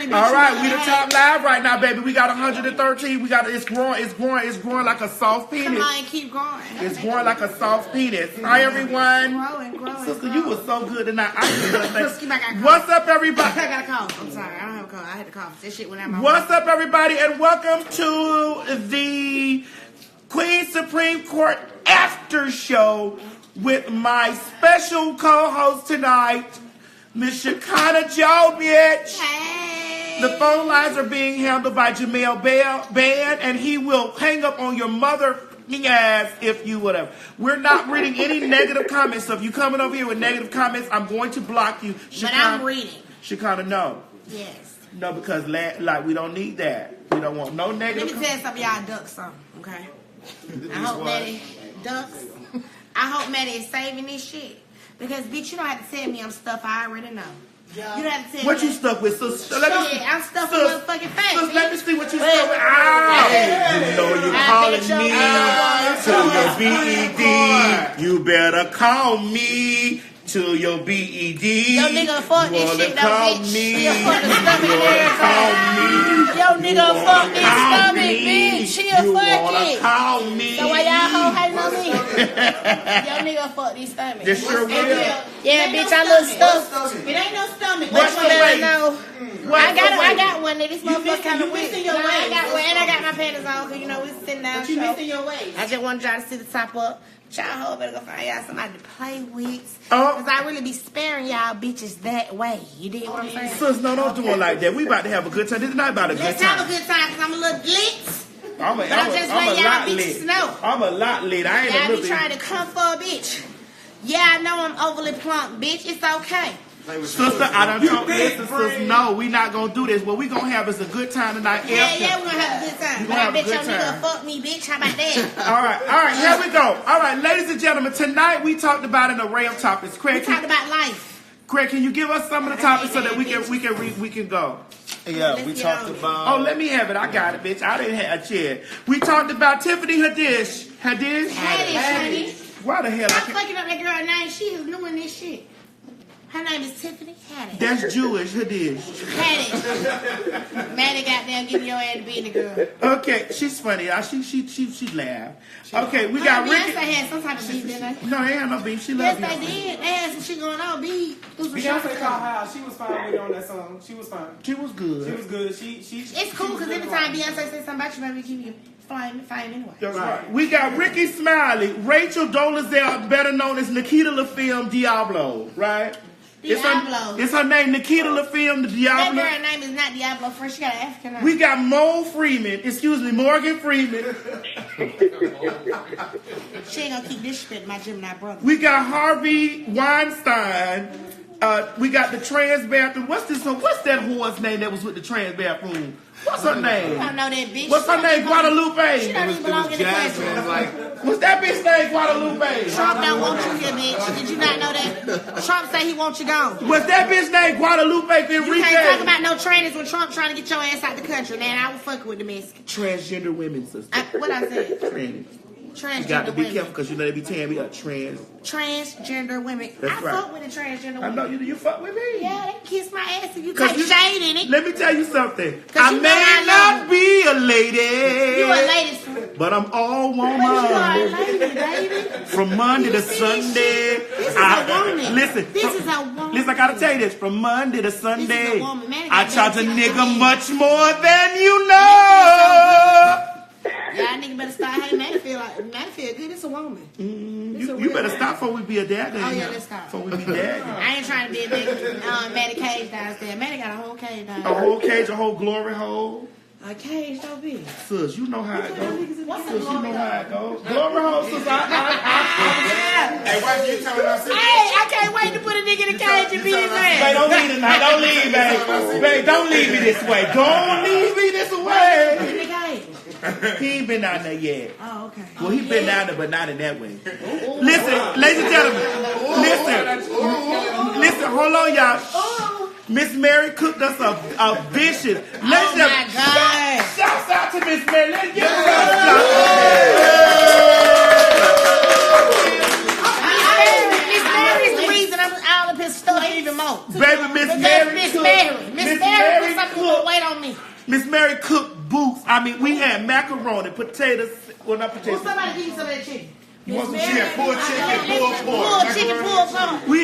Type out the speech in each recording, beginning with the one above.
bitch. All right, we the top live right now, baby. We got 113. We got it's growing like a soft penis. Come on and keep growing. It's growing like a soft penis. Hi, everyone. Growing. Sister, you was so good tonight. I What's up, everybody? I got a cough. I'm sorry. I don't have a cough. I had to cough. This shit went out my What's up, everybody, and welcome to the Queen Supreme Court after show with my special co-host tonight, Miss Shekinah Joe, bitch. Hey. The phone lines are being handled by Jamel Band, and he will hang up on your mother ass if you whatever. We're not reading any negative comments, so if you coming over here with negative comments, I'm going to block you. But I'm reading. Shekinah, no. Yes. No, because like we don't need that. We don't want no negative. Let me tell some of y'all ducks something, okay? I hope Maddie ducks. I hope Maddie is saving this shit. Because, bitch, you don't have to tell me I'm stuff I already know. Yeah. You don't have to tell me. What you stuck with? So, I'm stuck with motherfucking facts. So let me see what you stuck with. Ow! You know you calling me to your BED. You better call me to your BED. Yo, nigga, fuck this shit, though, bitch. Yo, fuck the stomach every Yo, nigga, fuck this stomach, bitch. She'll fuck it. Call me. So why y'all hoe hating on me? Yo, nigga, fuck this stomach. This sure will. Yeah, bitch, I love stuff. It ain't no stomach. What's the weight? I got one. This motherfucker kind of missing your waist. I got one, and I got my panties on, because, you know, we sitting down. But you missing your waist. I just want y'all to see the top up. Y'all hoe better go find y'all somebody to play with. Oh. Because I really be sparing y'all bitches that way. You dig what I'm saying? Sis, no, don't do it like that. We about to have a good time. This is not about a good time. Let's have a good time, because I'm a little glitz. I'm just letting y'all bitches know. I'm a lot lit. I ain't a Y'all little be trying to come for a bitch. Yeah, I know I'm overly plump, bitch. It's okay. Sister, I don't talk this. Sister, no, we not gonna do this. What we gonna have is a good time tonight. Yeah, we're gonna have a good time. But I bet y'all nigga fuck me, bitch. How about that? All right, here we go. All right, ladies and gentlemen, tonight we talked about an array of topics. Craig, we talked about life. Craig, can you give us some of the topics so that we can go? Yeah, we talked about. Oh, let me have it. I got it, bitch. I didn't have a chair. We talked about Tiffany Haddish. Honey. Why the hell? I'm fucking up that girl's name. She is doing this shit. Her name is Tiffany Haddish. That's Jewish. Haddish. Haddish. Maddie got down giving your ass to be the girl. Okay, she's funny. She laughed. Okay, we got Ricky. Beyonce had some type of beef, didn't they? No, they had no beef. She loved Yes, they did. They had some shit going on. Beyonce called her out. She was fine with it on that song. She was fine. She was good. She was good. It's cool because every time Beyonce says something about you, baby, keep you fine anyway. That's right. We got Ricky Smiley, Rachel Dolezal, better known as Nikita LaFilm Diablo, right? Diablo. It's her name, Nikita LaFilm Diablo. That girl name is not Diablo first. She got an African name. We got Morgan Freeman. She ain't gonna keep this shit, my Gemini brother. We got Harvey Weinstein. We got the trans bathroom. What's that whore's name that was with the trans bathroom? What's her name? You don't know that bitch. What's her name? Guadalupe. She don't even belong in the country. What's that bitch name? Guadalupe. Trump don't want you here, bitch. Did you not know that? Trump say he wants you gone. What's that bitch name? Guadalupe Enrique. You can't talk about no trainers when Trump trying to get your ass out the country. Now I will fuck with the Mexican. Transgender women, sister. What I said? Transgender. You got to be careful because you know they be tearing me up. Transgender women. That's right. fuck with the transgender women. I know you fuck with me. Yeah, they kiss my ass if you take shade in it. Let me tell you something. I may not be a lady. You a lady, but I'm all woman. You are a lady, baby. From Monday to Sunday. This is a woman. Listen. This is a woman. Listen, I gotta tell you this. From Monday to Sunday, this is a woman. Man, I charge a nigga much more than you know. Y'all nigga better start. Hey, man, feel good. It's a woman. You better stop before we be a dad. Oh yeah, let's stop. Before we be dad. I ain't trying to be a big Maddie cage downstairs. Maddie got a whole cage downstairs. A whole cage, a whole glory hole. A cage so big. Sis, you know how it goes. What's Sis, you know how it goes. Glory hole, sis. Hey, why you telling us? Hey, I can't wait to put a nigga in a cage and be his man. Babe, don't leave tonight. Don't leave, babe. Babe, don't leave me this way. Don't leave me this way. In the cage. He ain't been down there yet. Oh, okay. Well, he been down there, but not in that way. Listen, ladies and gentlemen. Listen, hold on, y'all. Miss Mary cooked us a vicious. Oh my God. Shouts out to Miss Mary. Let's give her a Miss Mary is the reason I'm all of his stuff even more. Baby, Miss Mary put something Miss Mary cooked boots. I mean, we had macaroni, potatoes. Well, not potatoes. Well, somebody give you some of that chicken. You want some chicken? Pulled chicken, pulled pork. Pulled chicken, pulled pork. We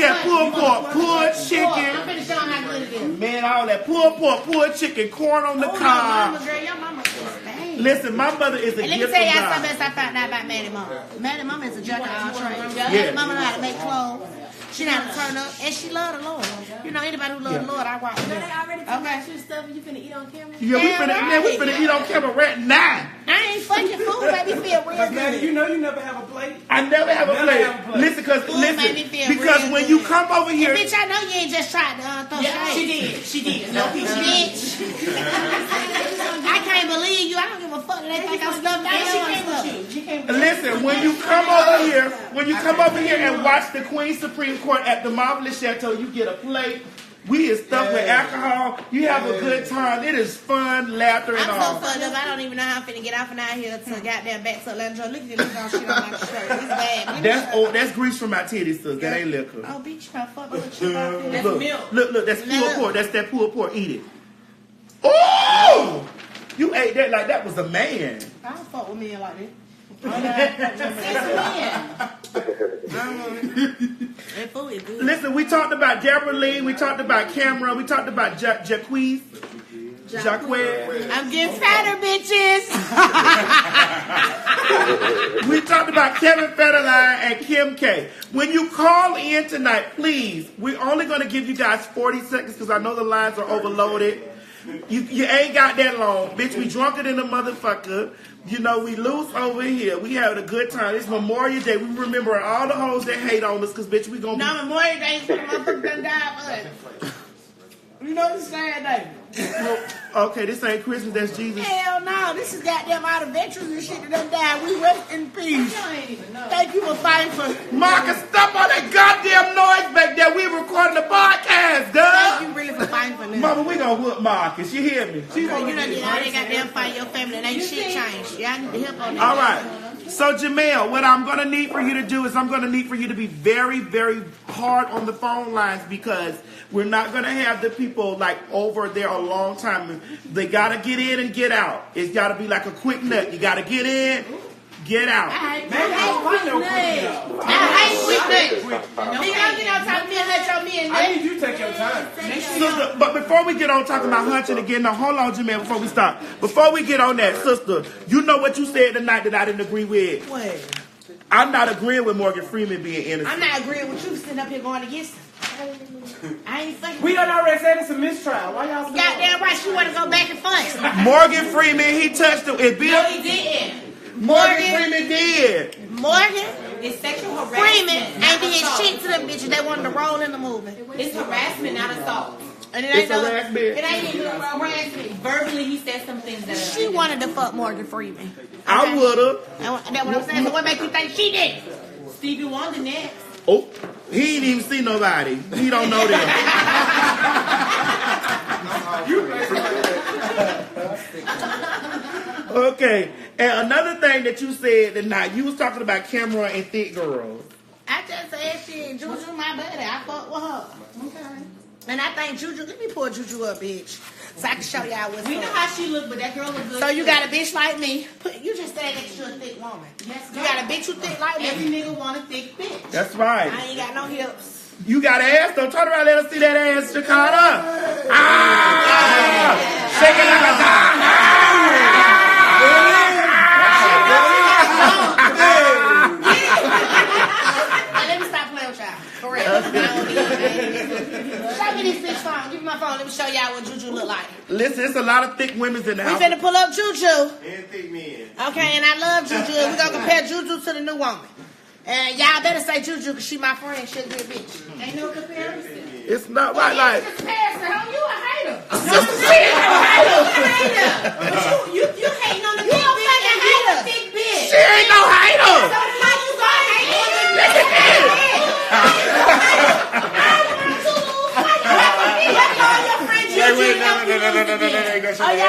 had pulled pork, pulled chicken. I'm finna show them how good it is. Man, all that pulled pork, pulled chicken, corn on the cob. Mama, girl, your mama is bad. Listen, my mother is a And let me gift tell from y'all God. something else I found out about Maddie Mama. Maddie Mama is a jack of all trades. Yeah. Mama know how to make clothes. She know how to turn up, and she love the Lord. You know, anybody who love the Lord, I rock with them. They already told you stuff and you finna eat on camera? Yeah, we finna eat on camera right now. I ain't fucking food, baby. Feel real Maddie, good. you know you never have a plate. I never have a plate. Listen, made me feel because real when good. you come over here, Bitch, I know you ain't just tried to throw shade. She did. No peace. Bitch. I can't believe you. I don't give a fuck that they think I'm stuck down. She came with you. She came with you. listen, when you come over here and watch the Queen Supreme Court at the Marvelous Chateau, you get a plate. We is stuffed with alcohol. You have a good time. It is fun, laughter, and I'm all. so fucked up. I don't even know how I'm finna get off and out here to goddamn back to Atlanta. Look at this all shit on my shirt. It's bad. That's grease from my titties, sis. That ain't liquor. Oh, bitch, you got fucked with shit out here. That's Look, milk. look, that's pulled pork. That's that pulled pork. Eat it. Oh! You ate that like that was a man. I don't fuck with men like that. That food is good. Listen, we talked about Deborah Lee, we talked about Cameron, we talked about Jaquez. I'm getting fatter, bitches. We talked about Kevin Federline and Kim K. When you call in tonight, please, we're only going to give you guys 40 seconds because I know the lines are overloaded. You ain't got that long. Bitch, we drunker than a motherfucker. You know, we loose over here. We having a good time. It's Memorial Day. We remember all the hoes that hate on us because, bitch, we going to be... No, Memorial Day is for the motherfuckers that died for us. You know this sad day. Okay, this ain't Christmas. That's Jesus. Hell no. This is goddamn all the veterans and shit that done died. We rest in peace. Thank you for fighting for... Marcus, stop all that goddamn noise back there. We recording the podcast, Thank dog. you really for fighting for them. Mama, we gonna whoop Marcus. You hear me? You know, you done did all that goddamn fight your family and ain't shit changed. Y'all need to help on that. All right. So, Jamel, what I'm going to need for you to do is I'm going to need for you to be very, very hard on the phone lines because we're not going to have the people like over there a long time. They got to get in and get out. It's got to be like a quick nut. You got to get in, get out. I hate quick nuts. You don't get on top of me and let your men I nuts. need you to take your time. Sister, but before we get on talking about hunching again, now hold on, Jamel, before we start. Before we get on that, sister, you know what you said tonight that I didn't agree with? What? I'm not agreeing with Morgan Freeman being innocent. I'm not agreeing with you sitting up here going against him. I ain't fucking. We done already said it's a mistrial. Why y'all still... Goddamn right, she want to go back and forth. Morgan Freeman, he touched him. It Bill, No, he didn't. Morgan Freeman did. Morgan It's sexual Freeman harassment. ain't did shit to them bitches. They wanted to roll in the movie. It's harassment, not assault. And it It's ain't no, harassment. it ain't even harassment. Verbally, he said some things that She wanted to fuck Morgan Freeman. I would've. That's what I'm saying. So what makes you think she did? Stevie Wonder next. Oh, he ain't even see nobody. He don't know them. Okay, and another thing that you said tonight, you was talking about camera and thick girls. I just said shit. Juju, my buddy. I fuck with her. Okay. And I think Juju, let me pull Juju up, bitch. So I can show y'all what's We know up. how she look, but that girl look good. So you too. got a bitch like me. You just said that you're a thick woman. Yes, You got a bitch who thick like Every me. nigga want a thick bitch. That's right. I ain't got no hips. You got ass, don't turn around, let us see that ass, Shekinah. Ah! Shake it like a dog. Let me stop playing with y'all. Correct. Show me this bitch phone. Give me my phone. Let me show y'all what Juju look like. Listen, it's a lot of thick women in the We house. finna pull up Juju. And thick men. Okay, and I love Juju. We're gonna compare Juju to the new woman. And y'all better say Juju because she my friend. She's a good bitch. Ain't no comparison. It's not right, like. Comparison, huh? You a hater. You hating on the You big a bitch fucking and you a hater. thick bitch. She ain't no hater. So how you gonna hate on the big bitch? Your friend Juju Wait, no.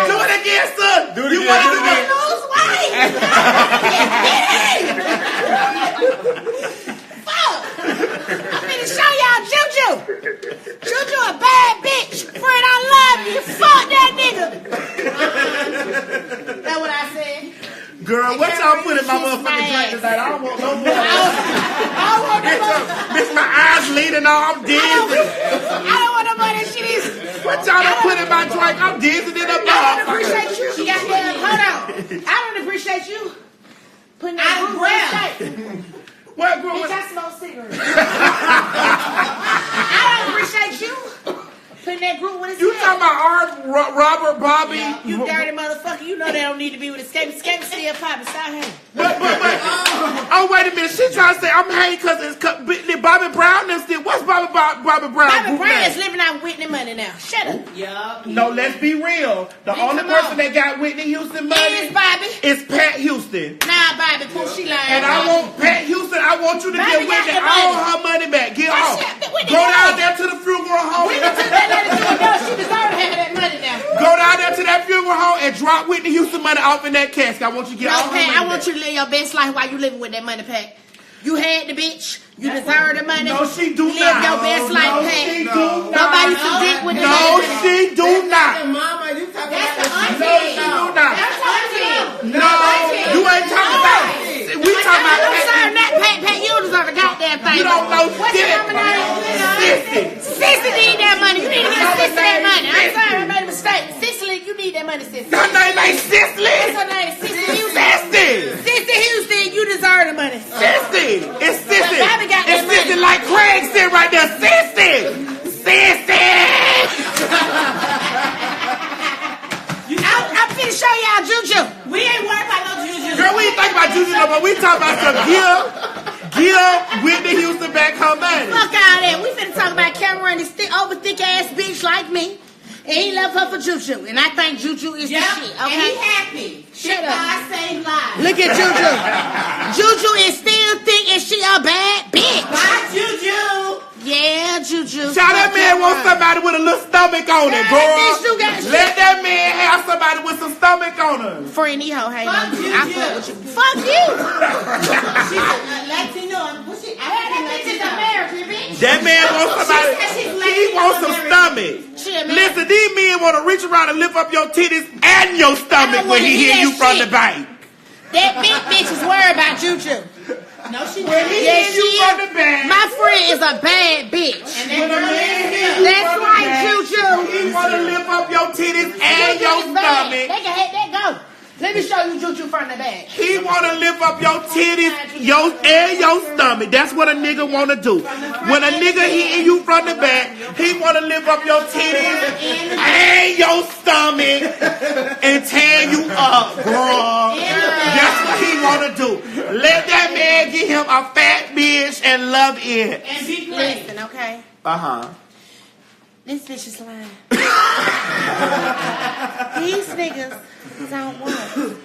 Do it again, son. Do it You again, want do to it again. Lose weight. Fuck. I'm finna show y'all Juju. Juju a bad bitch. Friend, I love you. Fuck that nigga. Girl, what y'all put in my motherfucking drink tonight? I don't want no more. Bitch, my eyes leaning on. I'm dizzy. I don't want no more of that shit. What y'all done put in my drink? I'm dizzy in the I don't appreciate you. Hold on. I don't appreciate you putting that group in the What group? Bitch, I smoke cigarettes. I don't appreciate you putting that group with a You talking about Robert, Bobby? Yeah, you dirty motherfucker. You know they don't need to be with Escape. Escape still popping. Stop hating. But, oh, wait a minute. She trying to say I'm hating because it's Bobby Brown them still. What's Bobby Brown? Bobby Brown is living out Whitney money now. Shut up. Yup. No, let's be real. The only person that got Whitney Houston money is Bobby. Is Pat Houston. Nah, Bobby, pull she lying. And I want Pat Houston. I want you to Bobby give Whitney got the all money. her money back. Get off. Whitney Go got down it. there to the funeral home. Whitney took that lady to a door. She deserved to have that money now. Go down there to that funeral home and drop Whitney Houston money off in that casket. I want you to get all her Pat, money I want back. you to live your best life while you living with that money, Pat. You had the bitch. You deserve the money. No, she do Live not. your best life, No, Pat. she do not. Nobody used to dick with the No, money. she do not. Mama, you talking That's the about auntie. No, she do not. That's the auntie. No, you ain't talking about. We talking about. I'm sorry, not Pat. Pat, you don't deserve a goddamn thing. You don't know What's shit. your mama name? Sissy need that money. You need to get Sissy that money. I'm sorry, I made a mistake. Sicily, you need that money, Sissy. Her name ain't Cicely. What's her name? Sissy Houston. Sissy. Sissy Houston, you deserve the money. Sissy. It's Sissy. Bobby got that It's Sissy money. like Craig said right there. Sissy. Sissy. I'm finna show y'all Juju. We ain't worried about no juju. Girl, we ain't think about Juju no more. We talking about some give Whitney Houston back her money. Fuck all that. We finna talk about Cameron, this thick ass bitch like me. And he love her for Juju. And I think Juju is the shit, And okay? he happy. Shut up. God save lives. Look at Juju. Juju is still thick and she a bad bitch. Bye, Juju. Yeah, Juju. Child, that man wants somebody with a little stomach on it, That girl. bitch do got shit. Let that man have somebody with some stomach on her. Friend, he hoe, hey, Fuck man. you, I Juju. fuck with you. Fuck you. She's a Latino. What's she? That bitch is American, bitch. That man wants somebody. She said she's He Latino wants some American. stomach. She American. Listen, these men want to reach around and lift up your titties and your stomach when wanna he hear hear you that from shit. the bank. That big bitch is worried about Juju. No, she When he Yes, hear you she from is. the bank. My friend is a bad bitch. And that girl is That's right, Juju. He want to lift up your titties and Juju your is bad. They stomach. can have that go. Let me show you Juju from the back. He want to lift up your titties and your stomach. That's what a nigga want to do. When a nigga hitting you from the back, he want to lift up your titties and your stomach and tear you up, girl. That's what he want to do. Let that man get him a fat bitch and love it. and be clean. Listen, okay? Uh-huh. This bitch is lying. These niggas don't want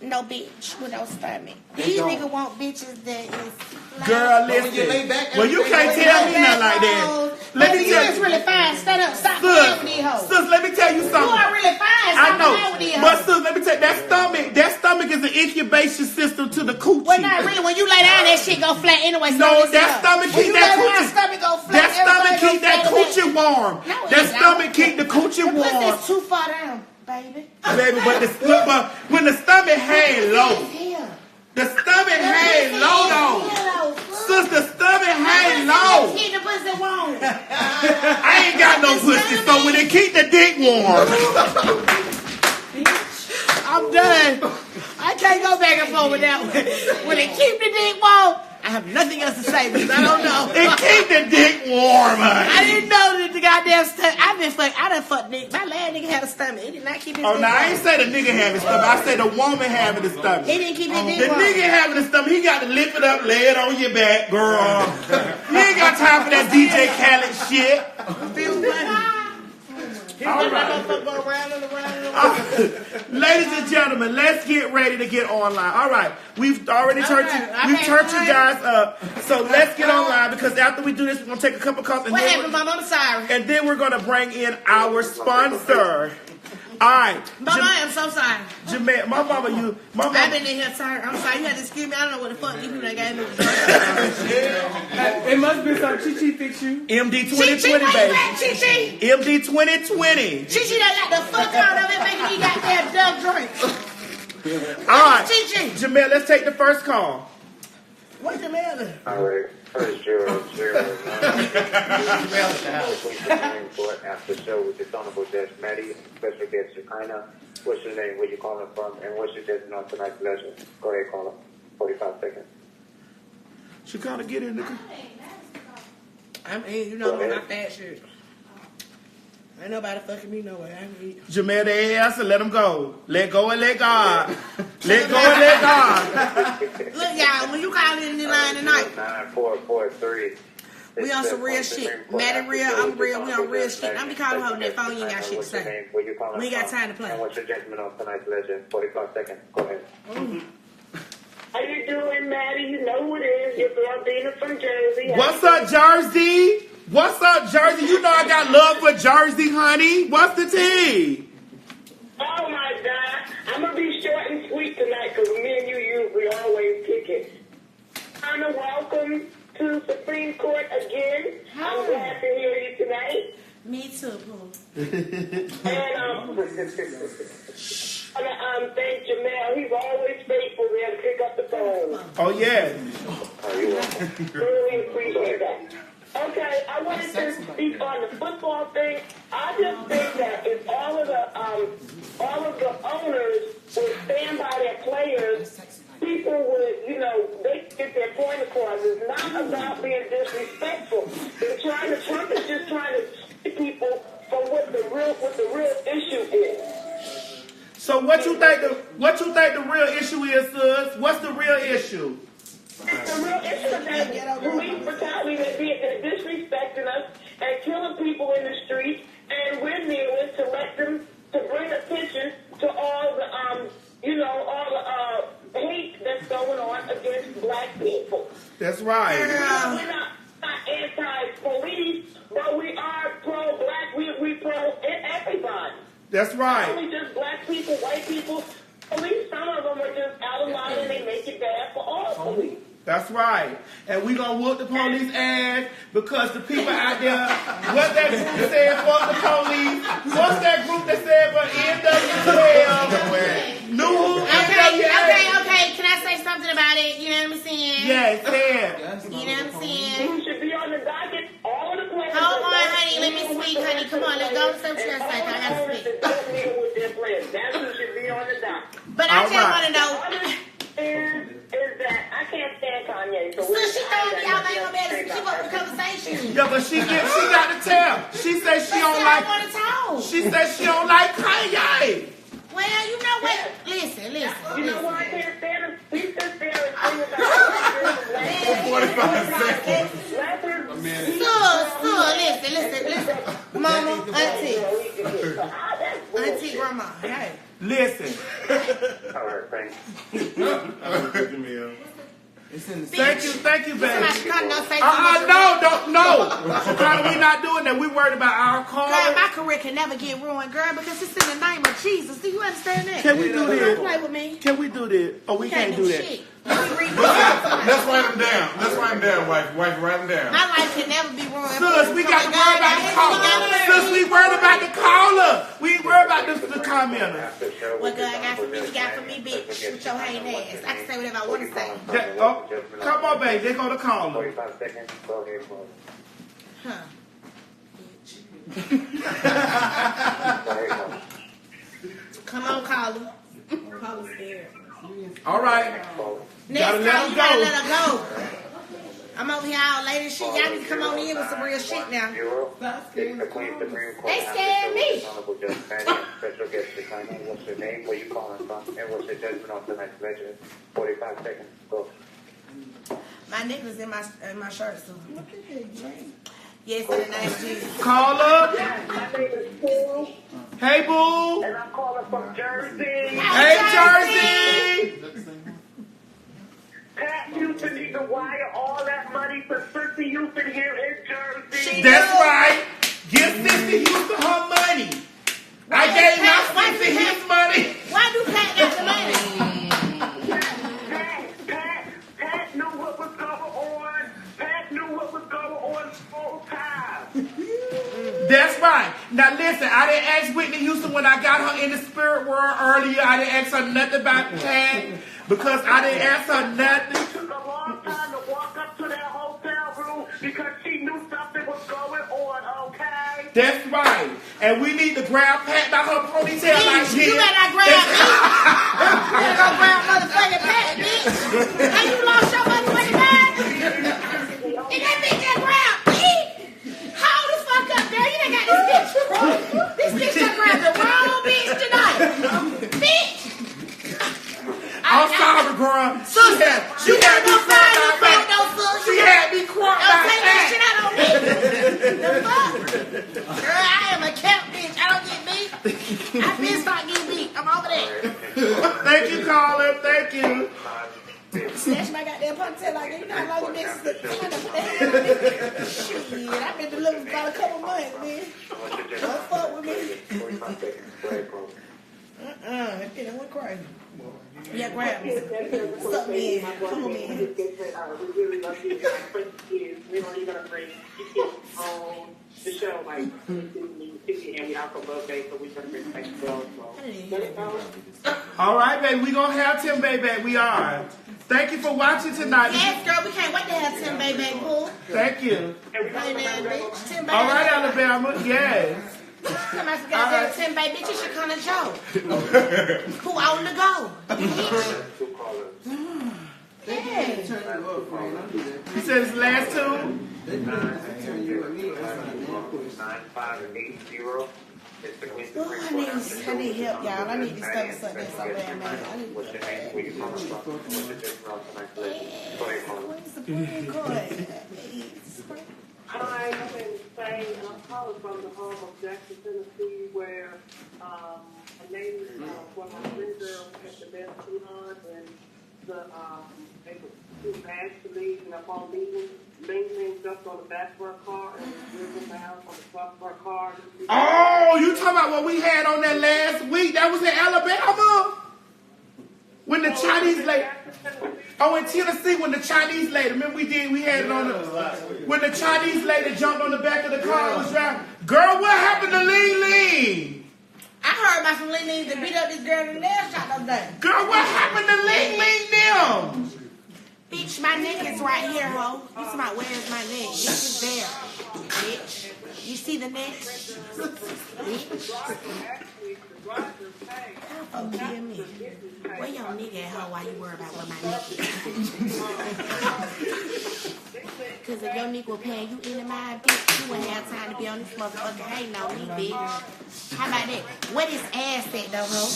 no bitch with no stomach. These niggas want bitches that is flat. Girl, When you lay listen. back, Well, you can't tell me nothing like that. Let me Baby, you tell is you. really fine. Stand up. Stop playing with these hoes. Sis, let me tell you You something. are really fine. I Stop know, playing with these but hoes. sis, let me tell you, that stomach is an incubation system to the coochie. Well, not really. When you lay down, that shit go flat anyway. So No, listen that up. stomach When keep you that lay down, coochie. stomach go flat. That stomach everything keep go that flat coochie away. warm. No, it That don't. stomach keep the coochie The warm. pussy's too far down, baby. Baby, but when the stomach hang low, Here. the stomach hang low though. Sis, the stomach hang low. Keep the pussy warm. I ain't got no pussy, so when it keep the dick warm. I'm done. I can't go back and forth with that one. When it keep the dick warm, I have nothing else to say because I don't know. It keep the dick warm, I honey. didn't know that the goddamn stomach. I done fucked nigga. My last nigga had a stomach. He did not keep his Oh, dick now I warm. ain't say the nigga having stomach. I said the woman having the stomach. He didn't keep his The dick warm. nigga having the stomach, he got to lift it up, lay it on your back, girl. You ain't got time for that DJ Khaled shit. All right. Go around and around and around. Ladies and gentlemen, let's get ready to get online. All right, we've already turned you, Okay, we've turned you okay. guys up. So let's get online because after we do this, we're gonna take a couple calls and What then happened, Mama? I'm sorry. and then we're gonna bring in our sponsor. All right, Mama, I am so sorry. Jamaica, my mama, I've been in here tired. I'm sorry. You had to excuse me. I don't know what the fuck you people that gave me. It must be some Chi Fix You. MD Chi-Chi, 2020, where you baby. at, Chi-Chi? MD 2020. Chi-Chi done got the fuck out of it, making me goddamn dumb drink. All right, Jamel, let's take the first call. What's the matter? All right, first 009. Supreme Court after show with the Honorable Judge Maddie, special guest Shekinah. What's your name? Where you calling from? And what's your judgment on tonight's lesson? Go ahead, call him. 45 seconds. Shekinah, get in, nigga. I'm in, you know, my fat shirt. Ain't nobody fucking me no way. I mean, Jamel, they answer, let them go. Let go and let God. Let go and let God. look, y'all, when you call in the line tonight, 9443. we on some real shit. Maddie real, I'm real, we on real shit. I be calling her on that phone, you ain't got shit to say. We ain't got time to play. And what's your judgment on tonight's lesson? 45 seconds. Go ahead. How you doing, Maddie? You know who it is. Your girl Dina from Jersey. What's up, Jersey? What's up, Jersey? You know I got love for Jersey, honey. What's the tea? Oh, my God. I'm going to be short and sweet tonight because me and you usually always kick it. Welcome to Supreme Court again. I'm glad to hear you tonight. Me too, Pooh. And thank Jamel. He's always faithful there to pick up the phone. Oh, yeah. Really appreciate that. Okay, I wanted to speak on the football thing. I just think that if all of the owners would stand by their players, people would, they get their point across. It's not about being disrespectful. Trump is just trying to see people for what the real issue is. So what you think the real issue is, sis? What's the real issue? The real issue is that police brutality, they're disrespecting us and killing people in the streets, and we're kneeling to let them, to bring attention to all the, hate that's going on against black people. That's right. We're not anti-police, but we are pro-black. We pro everybody. That's right. Not only just black people, white people. Police, some of them are just out of line and they make it bad for all police. That's right. And we gonna whoop the police ass because the people out there, what that group that said fuck the police, what's that group that said for NW12, new Okay. Can I say something about it? You know what I'm saying? Yeah, say it. You know what I'm saying? Who should be on the docket? All of the players. Hold on, honey. Let me speak, honey. Come on, let's go to some church. I gotta speak. That's who should be on the docket. But I just want to know. Is that I can't stand Kanye. So she told me y'all ain't gonna be able to keep up the conversation. Yeah, but she got to tell. She said she don't like. I want to talk. She said she don't like Kanye. Well, you know what? Listen. You know why I can't stand him? He's just there and singing about 45 seconds. Listen. Mama, auntie, grandma. Hey. Listen. All right, thanks. Thank you, baby. No. Shekinah, we not doing that. We worried about our car. Girl, my career can never get ruined, girl, because it's in the name of Jesus. Do you understand that? Can we do this? Don't play with me. Can we do this? Oh, we can't do that. Shit. Let's write them down. Wife, write them down. My life can never be ruined. Sis, we got to worry about the caller. Sis, we worried about the caller. We ain't worried about the commenter. What God got for me, you got for me, bitch. With your hating ass. I can say whatever I want to say. Come on, baby. They go to caller. 45 seconds. Go ahead, call. Huh. Come on, caller. Caller's scared. All right. Next Gotta let time, her you go. gotta let her go. I'm over here all late and shit. Y'all need to come on in with some real shit now. They scared me. Special guest Shekinah. What's your name? Where you calling from? And what's your judgment on tonight's legend? 45 seconds. Go. My necklace in my shirt, so. Yes, in the name of Jesus. Caller. My name is Paul. Hey, boo. And I'm calling from Jersey. Hey, Jersey. Pat Houston need to wire all that money for Sissy Houston here in Jersey. That's right. Give Sissy Houston her money. I gave my Sissy his money. Why do Pat got the money? Pat knew what was going on. Pat knew what was going on full time. That's right. Now listen, I didn't ask Whitney Houston when I got her in the spirit world earlier. I didn't ask her nothing about Pat because I didn't ask her nothing. It took a long time to walk up to that hotel room because she knew something was going on, okay? That's right. And we need to grab Pat by her ponytail like this. You better not grab me. You better go grab motherfucking Pat, bitch. Have you lost your motherfucking mind? Did that bitch just grab me? Hold the fuck up, girl. You done got this bitch crook. This bitch done grabbed the wrong bitch tonight. Bitch. I'm sorry, girl. Sister, you gotta go find your phone, though, sis. She had me crunk Don't by take that Pat. shit out on me. The fuck? Girl, I am a camp bitch. I don't get beat. I've been starting getting beat. I'm over there. Thank you, caller. Thank you. Snatch my goddamn ponytail like that. You know how long you been since the shit, I've been delivered for about a couple months, man. Don't fuck with me. That shit went crazy. Yeah, grab me. What's up, man? Come on, man. We really love you. Our first kids, we don't even bring kids on the show like and we out for birthday, so we gonna bring back the All right, baby. We gonna have Tim Bay back. We are. Thank you for watching tonight. Yes, girl, we can't wait to have Tim Bay back, cool. Thank you. Hey, man, bitch. Tim Bay. All right, Alabama. Yes. Come on, goddamn Tim Bay, bitch. You should come to Joe. Who on the go? Yeah. You said it's the last two? 9580. Ooh, I need help, y'all. I need to study something so bad, man. I need What's your name? Where you calling from? What's your difference tonight? Go ahead, call them. Where's the Supreme Court? Hi, my name is Faye, and I'm calling from the home of Jackson, Tennessee, where a lady for my friend girl had the best salon, and they was actually up on leaning just on the back of her car and was driven down on the front of her car. Oh, you talking about what we had on that last week? That was in Alabama? When the Chinese lady... Oh, in Tennessee, when the Chinese lady... Remember we had it on the... When the Chinese lady jumped on the back of the car and was driving... Girl, what happened to Ling Ling? I heard about some Ling Lings that beat up this girl in the nail shop the other day. Girl, what happened to Ling Ling them? Bitch, my neck is right here, ho. You talking about where's my neck? Bitch is there. Bitch. You see the neck? Bitch. Oh, dear me. Where your nigga at, ho, while you worry about where my neck is? Because if your nigga was paying you any mind, bitch, you wouldn't have time to be on this motherfucker hating on me, bitch. How about that? What is ass at, though, ho?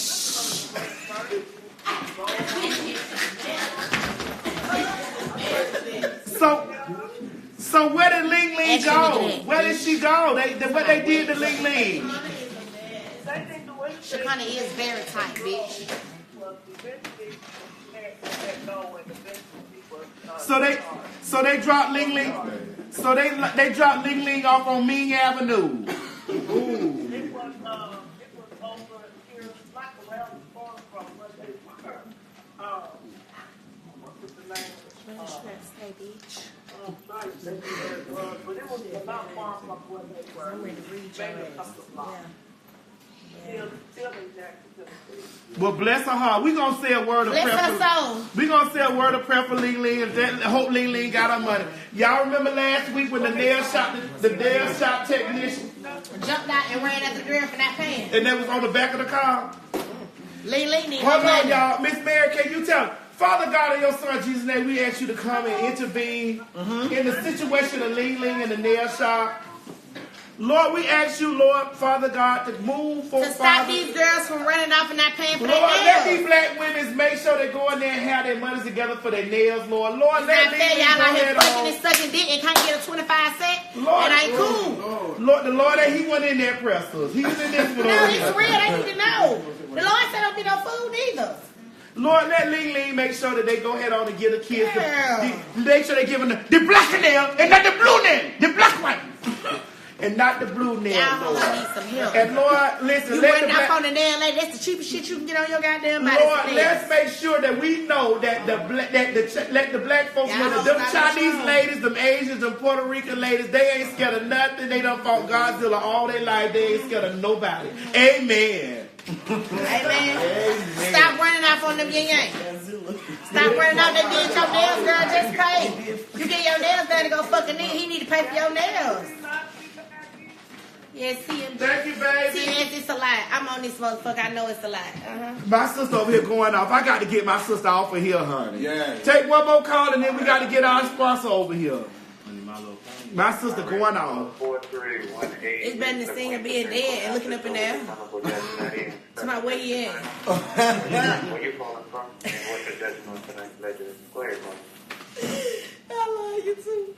So where did Ling Ling go? Where did she go? What they did to Ling Ling? Shekinah is very tight, bitch. So they dropped Ling Ling. So they dropped Ling Ling off on Ming Avenue. Ooh. It was over here, like around the corner from where they were. What's the name? Bitch. But it was about far from where they were. I'm ready to read your ass. Still in Jackson, Tennessee. Well, bless her heart. We gonna say a word of prayer. Bless her soul. We gonna say a word of prayer for Ling Ling and hope Ling Ling got her money. Y'all remember last week when the nail shop technician Jumped out and ran after the girl for not paying. and that was on the back of the car? Ling Ling need Hold her on, money. y'all. Miss Mary, can you tell? Father God, in your son Jesus' name, we ask you to come and intervene in the situation of Ling Ling in the nail shop. Lord, we ask you, Lord, Father God, to move for To stop Father. these girls from running off and not paying for their Lord, let these nails. black women make sure they go in there and have their money together for their nails, Lord. Lord, It's let not Ling fair. Ling Y'all go out here ahead fucking on. and sucking dick and can't get a 25 cent. Lord, It ain't cool. Lord, the Lord that he went in there pressed us. He was in this one No, over it's here. real. They need to know. The Lord said don't be no food either. Lord, let Ling Ling make sure that they go ahead on and give the kids Yeah. make sure they give them the black nail and not the blue nail, the black one. and not the blue nail, Y'all Lord. need some help. And Lord, listen, You let running the off black, on the nail lady. That's the cheapest shit you can get on your goddamn body. Lord, let's make sure that we know that let the black folks know that them Chinese ladies, them Asians, them Puerto Rican ladies, they ain't scared of nothing. They done fought Godzilla all their life. They ain't scared of nobody. Amen. Amen. Stop running off on them yang. Stop running off. They did your nails, girl. Just pay. You get your nails done to go fucking nigga. He need to pay for your nails. Yeah, see him. Thank you, baby. See, it's a lie. I'm on this motherfucker. I know it's a lie. My sister over here going off. I got to get my sister off of here, honey. Yeah. Take one more call and then we got to get our sponsor over here. My sister going on. 4318. It's better than seeing her being dead and looking up in there. It's my where you at. Where you calling from? And what's your decimal tonight's legend? Go ahead, Mom. I love you too.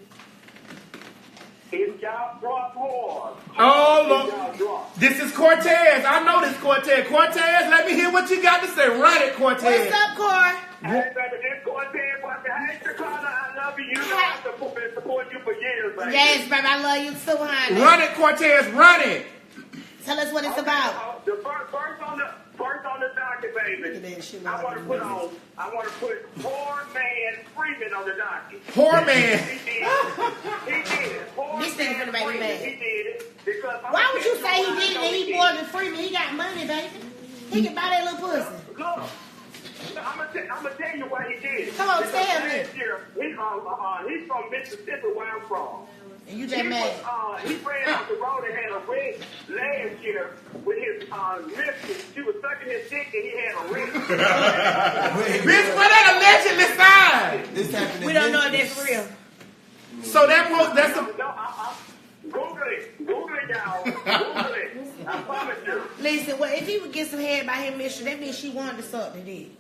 It's y'all drop hard. Oh, Y'all Lord. drop. This is Cortez. I know this Cortez. Cortez, let me hear what you got to say. Run it, Cortez. What's up, Cor? Hey, baby, this Cortez, hey, Shekinah, I love you. You know I've supported you for years, baby. Yes, baby. I love you too, honey. Run it, Cortez. Run it. Tell us what it's about. The first on the docket, baby. I want to put poor man Freeman on the docket. Poor man. He did it. Poor This nigga finna make me mad. He did it. Because Why would you say he did it and he Morgan Freeman? He got money, baby. He can buy that little pussy. Look, I'm gonna tell you why he did it. Come on, Because tell me. last year, he's from Mississippi, where I'm from. And you just mad. He ran out the road and had a wreck last year with his mistress. She was sucking his dick and he had a wreck. Bitch, what that allegedly signed? This happened. We don't know if that's real. So that's a... Google it, y'all. Google it. I promise you. Listen, well, if he would get some head by his mistress, that means she wanted something, did.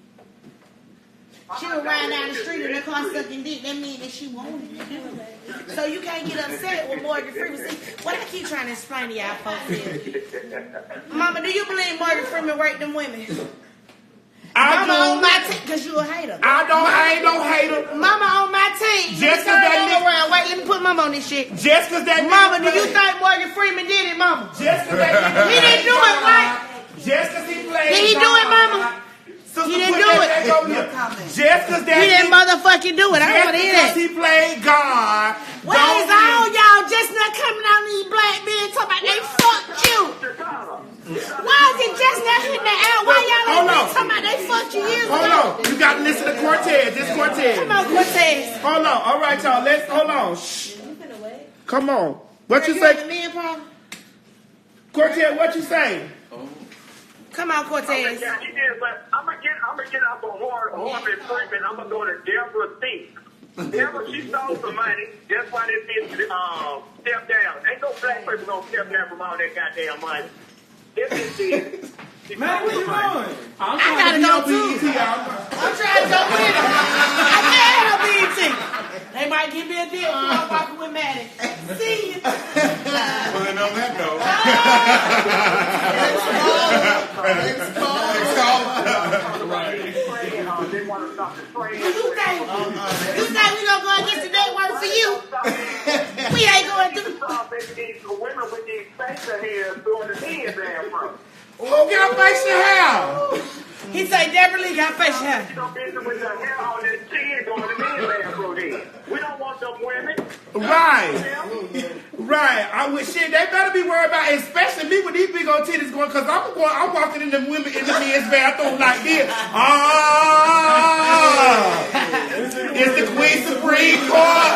She was riding down the street in the car sucking dick. That means that she wanted it. So you can't get upset with Morgan Freeman. See, what I keep trying to explain to y'all folks is, Mama, do you believe Morgan Freeman raped them women? Mama on my team, because you a hater. I ain't no hater. Mama on my team. Just turn cause that around. Wait, let me put Mama on this shit. Just because that Mama, do you think Morgan Freeman did it, Mama? Just because that He didn't do it, right? Just because he played... Did he do it, Mama? Sister, He didn't put do that it. back over here. Just because that... He didn't motherfucking do it. I don't want to hear that. Just because he played God... Why is all y'all just not coming out these black men talking about they fucked you? Why is it just not hitting the air? Why y'all ain't been talking about they fucked you years Hold ago? on. You got to listen to Cortez. This Cortez. Come on, Cortez. Hold on. All right, y'all. Hold on. Shh. Come on. What you have a say? man problem? Cortez, what you say? Come on, Cortez. Yeah, he did, but I'm gonna get off on Morgan Freeman. I'm gonna go to Deborah Thick. Deborah, she stole some money. That's why they did step down. Ain't no black person gonna step down from all that goddamn money. This is it. Man, where you going? I gotta go too. I'm trying to go with him. I can't help BT. They might give me a deal when I'm walking with Maddie. See you. Well, then on that note, They want to stop the train. You think we gonna go against the network for you? We ain't going to. These women with these facial hairs doing the men's afro. Who got facial hair? He say Deborah Lee got facial hair. You know, bitches with their hair on their chin doing the men's afro then. We don't want them women. Right. I wish shit. They better be worried about, especially me with these big old titties going, because I'm walking in the women in the men's bathroom like this. It's the Queen Supreme Court.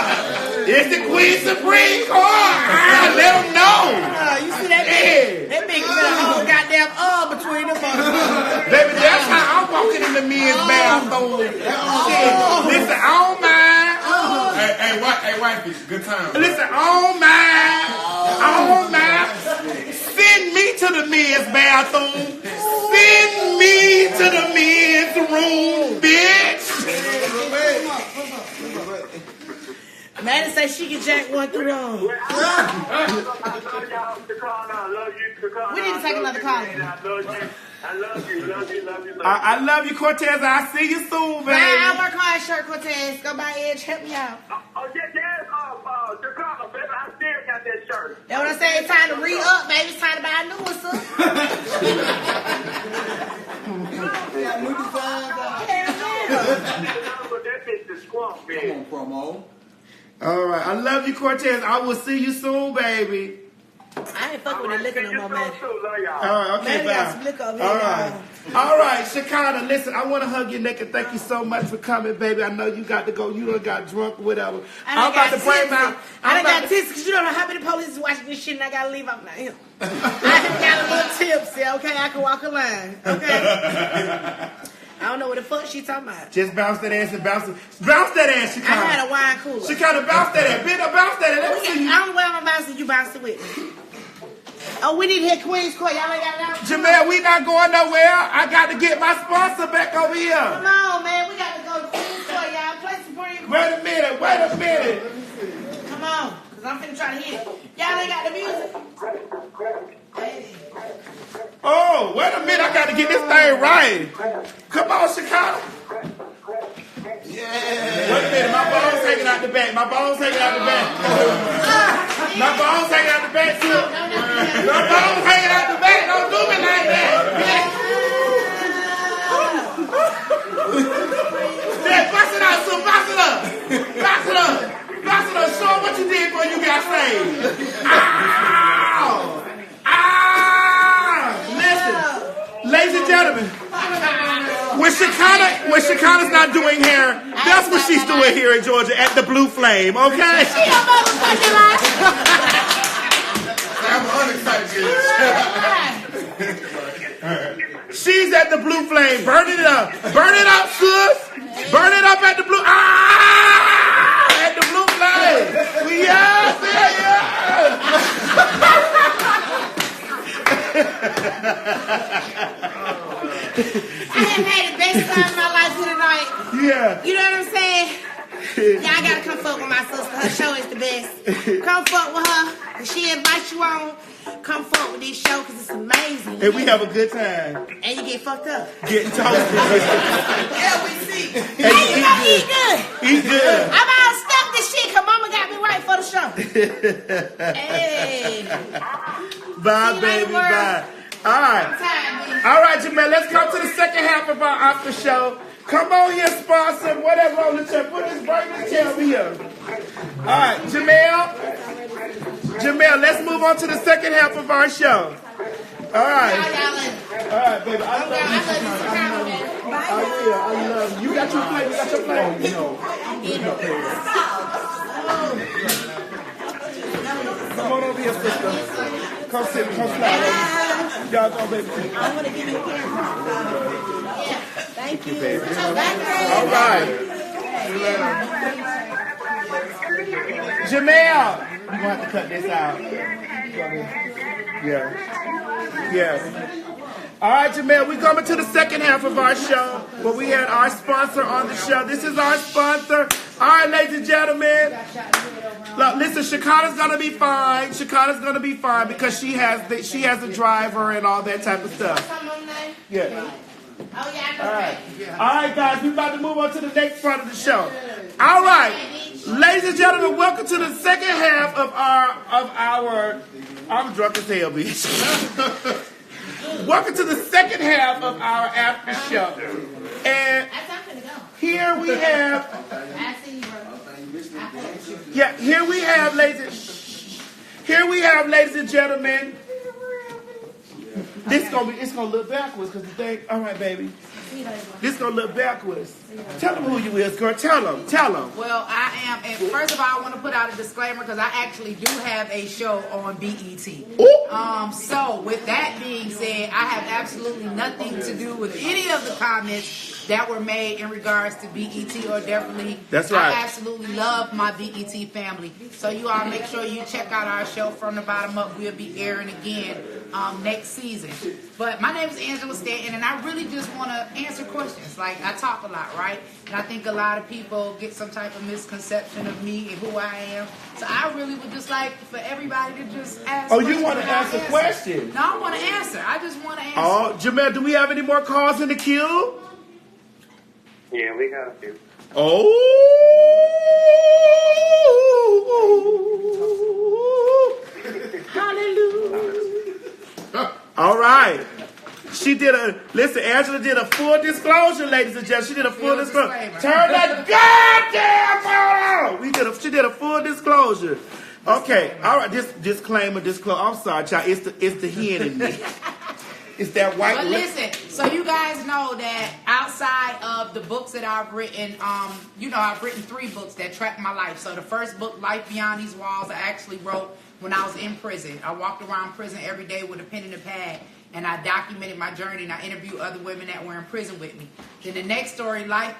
It's the Queen Supreme Court. Let them know. You see that big? That big got a whole goddamn between them. Baby, that's how I'm walking in the men's bathroom. Shit. Listen, I don't mind. hey, wifey, good time. Listen, I don't mind. Send me to the men's bathroom. Send me to the men's room, bitch. Madison say she can jack one through the arm. We need to take another call. I love you. I love you, Cortez. I'll see you soon, baby. I'll work hard, shirt, Cortez. Go buy Edge. Help me out. Shekinah, baby, I still got that that shirt. That's what I say. It's time to re-up, baby. It's time to buy a new one, son. Yeah, new designs out. But that bitch is squawk, man. Come on, promo. All right. I love you, Cortez. I will see you soon, baby. I ain't fucking with the liquor no more, man. Love y'all. All right. Okay, Man, we got some liquor bye. over All here, right. All right, Shekinah, listen, I want to hug your neck and thank you so much for coming, baby. I know you got to go. You done got drunk, whatever. I'm about to bring my... I done got tips because you don't know how many police is watching this shit and I got to leave. I'm not him. I done got a little tipsy, okay? I can walk a line, okay? I don't know what the fuck she talking about. Just bounce that ass and bounce that ass, Shekinah. I had a wine cooler. Shekinah, bounce that ass. Bitch, bounce that ass. Let me see you. I don't wear my bouncing, you bouncing with me. Oh, we need to hit Queen's Court. Y'all ain't got it out. Jamel, we not going nowhere. I got to get my sponsor back over here. Come on, man. We got to go to Queen's Court, y'all. Play some Supreme Court. Wait a minute. Come on, because I'm finna try to hit it. Y'all ain't got the music. Hey. Oh, wait a minute. I got to get this thing right. Come on, Shekinah. Yeah. Wait a minute. My bones hanging out the back. My bones hanging out the back. My bones hanging out the back, too. My bones hanging out the back. Don't do me like that. Yeah, bust it out, so bust it up. Bust it up. Bust it up. Show them what you did before you got saved. Ow! Listen, ladies and gentlemen, when Shekinah's not doing hair, that's what she's doing here in Georgia at the Blue Flame, okay? She a motherfucking lie. I'm unexcited. She's at the Blue Flame, burning it up. Burn it up, sis. Burn it up at the Blue. At the Blue Flame. Yeah. I have had the best time of my life here tonight. Yeah. You know what I'm saying? Y'all gotta come fuck with my sister. Her show is the best. Come fuck with her. If she invites you on, come fuck with this show because it's amazing. And we have a good time. And you get fucked up. Getting toasted. Yeah, we see. And you gonna eat good. Eat good. I'm all stuck this shit because mama got me right for the show. Hey. Bye, See you baby. later, world. Bye. All right. All right, Jamel, let's come to the second half of our after show. Come on here, sponsor, whatever on the chair. Put this right in the chair over here. All right, Jamel, let's move on to the second half of our show. All right. All right, baby. I love you. I love you. You got your plate? You got your plate? Come on over here, sister. Come sit, come slide over. Y'all go, baby. I want to give you a camera. Thank you, baby. All right. Jamel, you're going to have to cut this out. Yeah. All right, Jamel, we're coming to the second half of our show where we had our sponsor on the show. This is our sponsor. All right, ladies and gentlemen. Look, listen, Shekinah's gonna be fine. Shekinah's gonna be fine because she has a driver and all that type of stuff. Yeah. Oh, yeah, All right. All right, guys, we're about to move on to the next part of the show. All right. Ladies and gentlemen, welcome to the second half of our I'm drunk as hell, bitch. Welcome to the second half of our after show. And here we have here we have, ladies and gentlemen. It's gonna look backwards because the thing. All right, baby. This gonna look backwards. Tell them who you is, girl. Tell them. Well, I am. And first of all, I want to put out a disclaimer because I actually do have a show on BET. Ooh. So with that being said, I have absolutely nothing to do with any of the comments that were made in regards to BET or definitely. That's right. I absolutely love my BET family. So you all make sure you check out our show from the bottom up. We'll be airing again next season. But my name is Angela Stanton, and I really just want to answer questions. Like, I talk a lot, right? And I think a lot of people get some type of misconception of me and who I am. So I really would just like for everybody to just ask Oh, questions. you want to and I'll answer answer. questions? No, I want to answer. I just want to answer. Oh, Jamel, do we have any more calls in the queue? Yeah, we got a few. Oh. right. She did Angela did a full disclosure, ladies and gentlemen. She did a full disclosure. Disclaimer. Turn that goddamn phone on. She did a full disclosure. Okay, all right. Disclaimer. I'm sorry, child. It's the hen in me. It's that white. But listen, so you guys know that outside of the books that I've written, I've written 3 books that track my life. So the first book, Life Beyond These Walls, I actually wrote when I was in prison. I walked around prison every day with a pen and a pad, and I documented my journey, and I interviewed other women that were in prison with me. Then the next story, Lies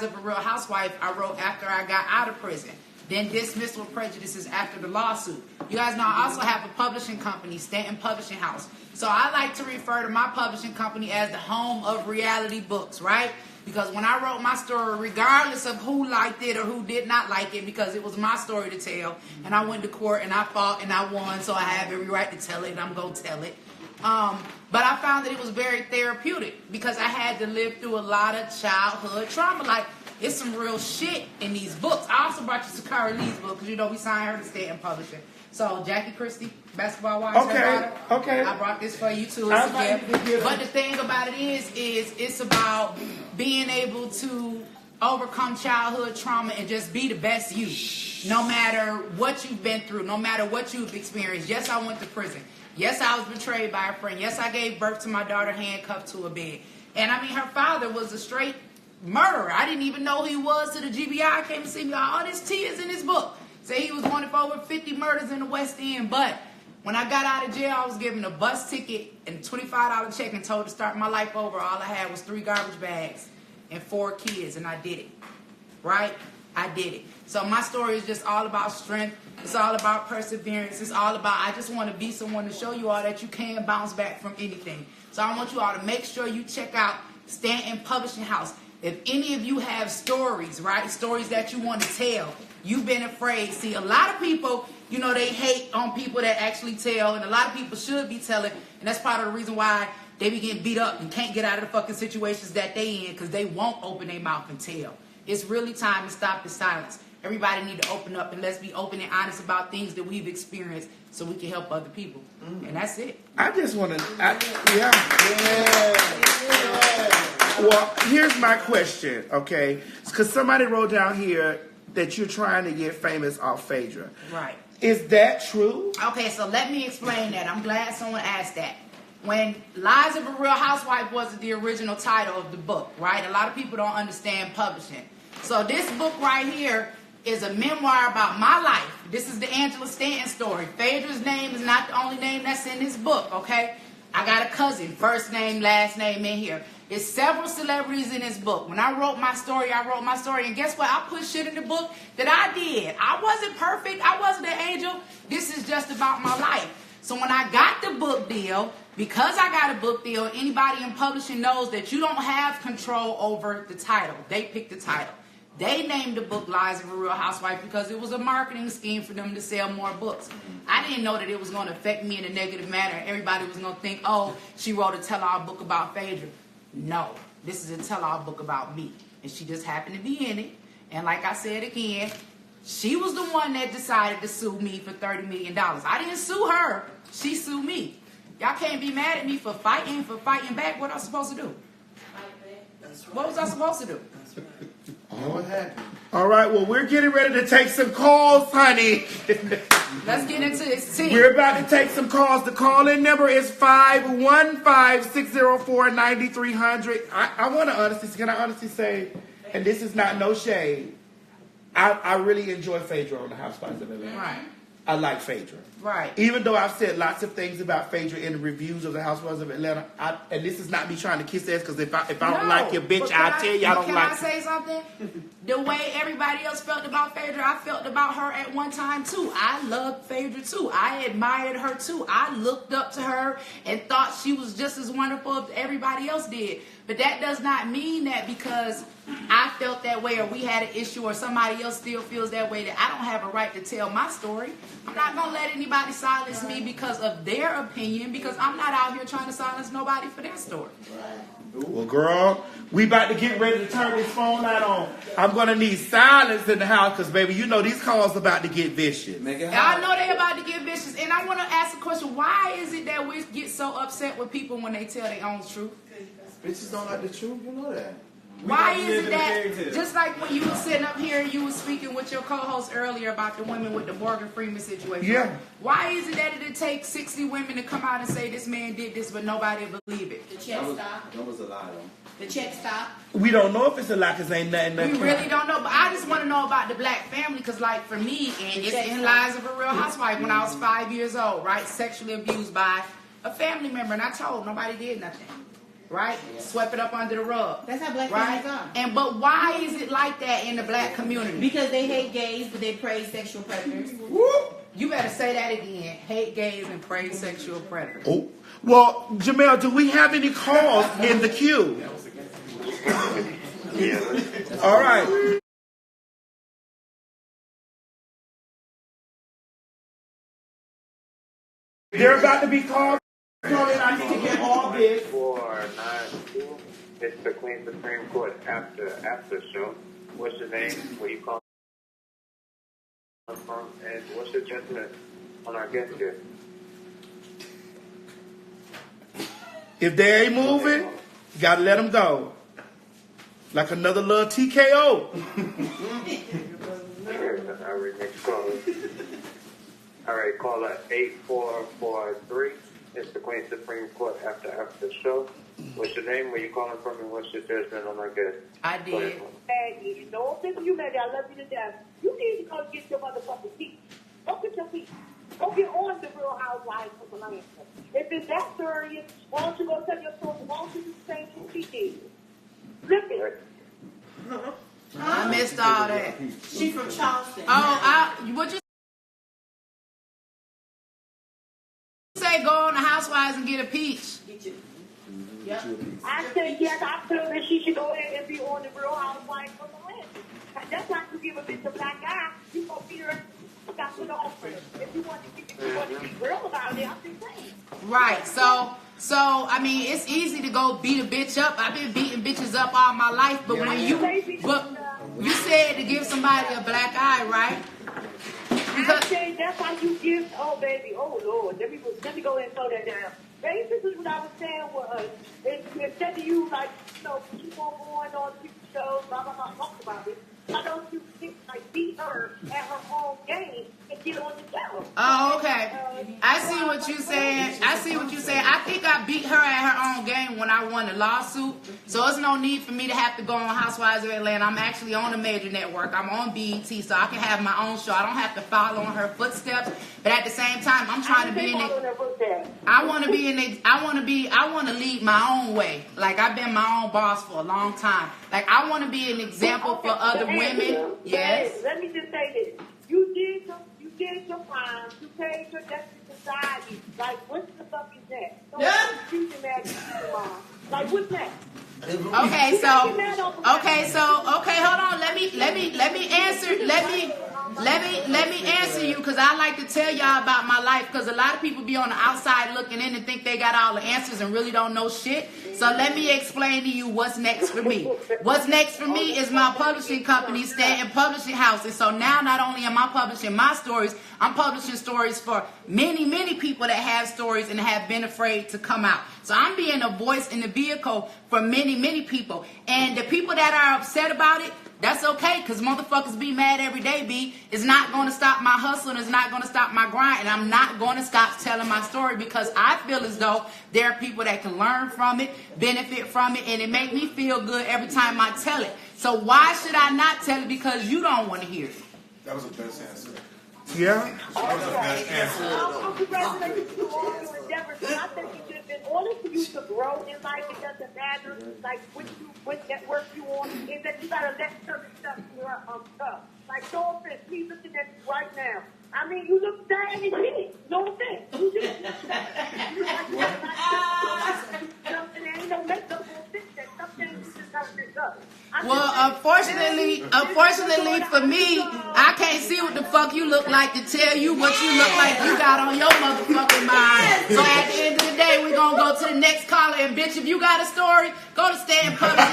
of a Real Housewife, I wrote after I got out of prison. Then Dismissed with Prejudices after the lawsuit. You guys know I also have a publishing company, Stanton Publishing House. So I like to refer to my publishing company as the home of reality books, right? Because when I wrote my story, regardless of who liked it or who did not like it, because it was my story to tell, and I went to court and I fought and I won, so I have every right to tell it, and I'm going to tell it. But I found that it was very therapeutic because I had to live through a lot of childhood trauma. Like, it's some real shit in these books. I also brought you Sakara Lee's book because, we signed her to Stanton Publishing. So, Jackie Christie, Basketball Wives. Okay. I brought this for you, too. It's a gift. But the thing about it is it's about being able to overcome childhood trauma and just be the best you. No matter what you've been through, no matter what you've experienced. Yes, I went to prison. Yes, I was betrayed by a friend. Yes, I gave birth to my daughter handcuffed to a bed. And, her father was a straight murderer. I didn't even know who he was till the GBI came to see me. All this tea is in his book. Say he was wanted for over 50 murders in the West End. But when I got out of jail, I was given a bus ticket and a $25 check and told to start my life over. All I had was 3 garbage bags and 4 kids, and I did it. Right? I did it. So my story is just all about strength. It's all about perseverance. It's all about, I just want to be someone to show you all that you can bounce back from anything. So I want you all to make sure you check out Stanton Publishing House. If any of you have stories, right, stories that you want to tell, you've been afraid. See, a lot of people, they hate on people that actually tell, and a lot of people should be telling, and that's part of the reason why they be getting beat up and can't get out of the fucking situations that they in, because they won't open their mouth and tell. It's really time to stop the silence. Everybody need to open up, and let's be open and honest about things that we've experienced so we can help other people. And that's it. I just want to, Well, here's my question, okay? Because somebody wrote down here that you're trying to get famous off Phaedra. Right. Is that true? Okay, so let me explain that. I'm glad someone asked that. When Lies of a Real Housewife was the original title of the book, right? A lot of people don't understand publishing. So this book right here is a memoir about my life. This is the Angela Stanton story. Phaedra's name is not the only name that's in this book, okay? I got a cousin, first name, last name in here. There's several celebrities in this book. When I wrote my story, and guess what? I put shit in the book that I did. I wasn't perfect. I wasn't an angel. This is just about my life. So when I got the book deal, because I got a book deal, anybody in publishing knows that you don't have control over the title. They picked the title. They named the book Lies of a Real Housewife because it was a marketing scheme for them to sell more books. I didn't know that it was going to affect me in a negative manner. Everybody was going to think, oh, she wrote a tell-all book about Phaedra. No, this is a tell-all book about me. And she just happened to be in it. And like I said again, she was the one that decided to sue me for $30 million. I didn't sue her. She sued me. Y'all can't be mad at me for fighting back. What I was supposed to do? What was I supposed to do? What happened? All right, well, we're getting ready to take some calls, honey. Let's get into this tea. We're about to take some calls. The call-in number is 515-604-9300. I want to can I honestly say, and this is not no shade, I really enjoy Phaedra on the Housewives of Atlanta. Right. I like Phaedra. Right. Even though I've said lots of things about Phaedra in the reviews of the Housewives of Atlanta, and this is not me trying to kiss ass, because if I don't like your bitch, I'll tell you I don't like you. Can I say something? The way everybody else felt about Phaedra, I felt about her at one time too. I loved Phaedra too. I admired her too. I looked up to her and thought she was just as wonderful as everybody else did. But that does not mean that because I felt that way or we had an issue or somebody else still feels that way, that I don't have a right to tell my story. I'm not going to let anybody silence me because of their opinion, because I'm not out here trying to silence nobody for their story. Well, girl, we about to get ready to turn this phone light on. I'm going to need silence in the house because, baby, you know these calls about to get vicious. I know they're about to get vicious. And I want to ask a question. Why is it that we get so upset with people when they tell their own truth? Bitches don't like the truth, you know that. Why is it that, just like when you were sitting up here and you were speaking with your co-host earlier about the women with the Morgan Freeman situation, yeah. Why is it that it takes 60 women to come out and say this man did this, but nobody believe it? The check stop. That was a lie, though. The check stop. We don't know if it's a lie because ain't nothing. We really don't know, but I just want to know about the black family because, like, for me, and it's in Lives of a Real Housewife, when I was 5 years old, right, sexually abused by a family member, and I told nobody did nothing. Right? Swept it up under the rug. That's how black families are. But why is it like that in the black community? Because they hate gays, but they praise sexual predators. You better say that again. Hate gays and praise sexual predators. Oh. Well, Jamel, do we have any calls in the queue? All right. They're about to be called. I need to get all this. 492. It's the Queen Supreme Court after show. What's your name? Where you call from? And what's your judgment on our guest here? If they ain't moving, you gotta let them go. Like another little TKO. All right, next caller. All right, caller 8443. It's the Queen Supreme Court after the show. What's your name? Where you calling from? And what's your judgment on our guest? I did. Maggie, no offense to you, Maggie. I love you to death. You need to go get your motherfucking feet. Go get your feet. Go get on the Real Housewives of Atlanta. If it's that serious, why don't you go tell your story? Why don't you do the same thing she did? Listen. I missed all that. She's from Charleston. What you say? Go on the Housewives and get a peach. Yep. I said, yes, I feel that she should go ahead and be on the Real Housewives of Atlanta. That's why you give a bitch a black eye. You gonna feed her. Got to offer. If you want to be real about it, I'm just saying. Right. So I mean, it's easy to go beat a bitch up. I've been beating bitches up all my life, but you said to give somebody a black eye, right? I say that's why you give. Oh baby, oh Lord, let me go ahead and slow that down. Baby, this is what I was saying was, instead of you like, keep on going on TV shows, blah blah blah, talk about it. Why don't you beat her at her own game and get on the show? Oh, okay. I see what you're saying. I think I beat her at her own game when I won the lawsuit. So there's no need for me to have to go on Housewives of Atlanta. I'm actually on a major network. I'm on BET, so I can have my own show. I don't have to follow in her footsteps. But at the same time, I'm trying to be in it. I want to lead my own way. Like, I've been my own boss for a long time. Like, I want to be an example for other women. Yes. Let me just say this. You did your crimes. You paid your debt to society. Like, what the fuck is that? Like, what's that? Okay, hold on. Let me answer you, because I like to tell y'all about my life, because a lot of people be on the outside looking in and think they got all the answers and really don't know shit. So let me explain to you what's next for me. What's next for me is my publishing company, Stanton Publishing House. And so now not only am I publishing my stories, I'm publishing stories for many, many people that have stories and have been afraid to come out. So I'm being a voice in the vehicle for many, many people. And the people that are upset about it, that's okay, because motherfuckers be mad every day, B. It's not going to stop my hustle, and it's not going to stop my grind, and I'm not going to stop telling my story, because I feel as though there are people that can learn from it, benefit from it, and it make me feel good every time I tell it. So why should I not tell it because you don't want to hear it? That was the best answer. Yeah? That was the best answer. I'll congratulate you on all your endeavors. And I think it should, in order for you to grow in life, it doesn't matter like what network you on, is that you gotta let certain stuff up. Like, no offense, he's looking at you right now. I mean, you look sad as shit. No offense. You just you like something, there ain't no makeup on fix that. Something you just Well, unfortunately for me, I can't see what the fuck you look like to tell you what you look like you got on your motherfucking mind. So at the end of the day, we're gonna go to the next caller. And bitch, if you got a story, go to Stand Public.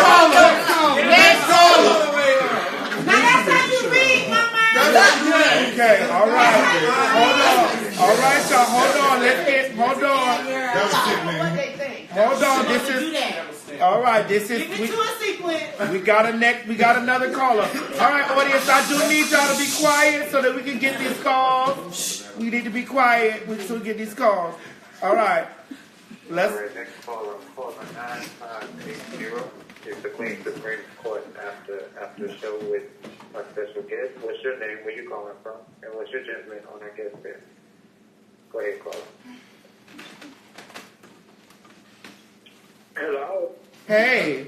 Next caller. Now that's how you read, mama. Okay, all right. Hold on. All right, y'all. Hold on. Hold on. That was sick, man. Hold on. This is all right. This is Give it to a sequence. we got another caller. All right, audience. I do need y'all to be quiet so that we can get these calls. We need to be quiet so we get these calls. All right. Let's. All right, next caller 9580 is the Queen Supreme Court after show with our special guest. What's your name? Where you calling from? And what's your judgment on our guest there? Go ahead, caller. Hello. Hey.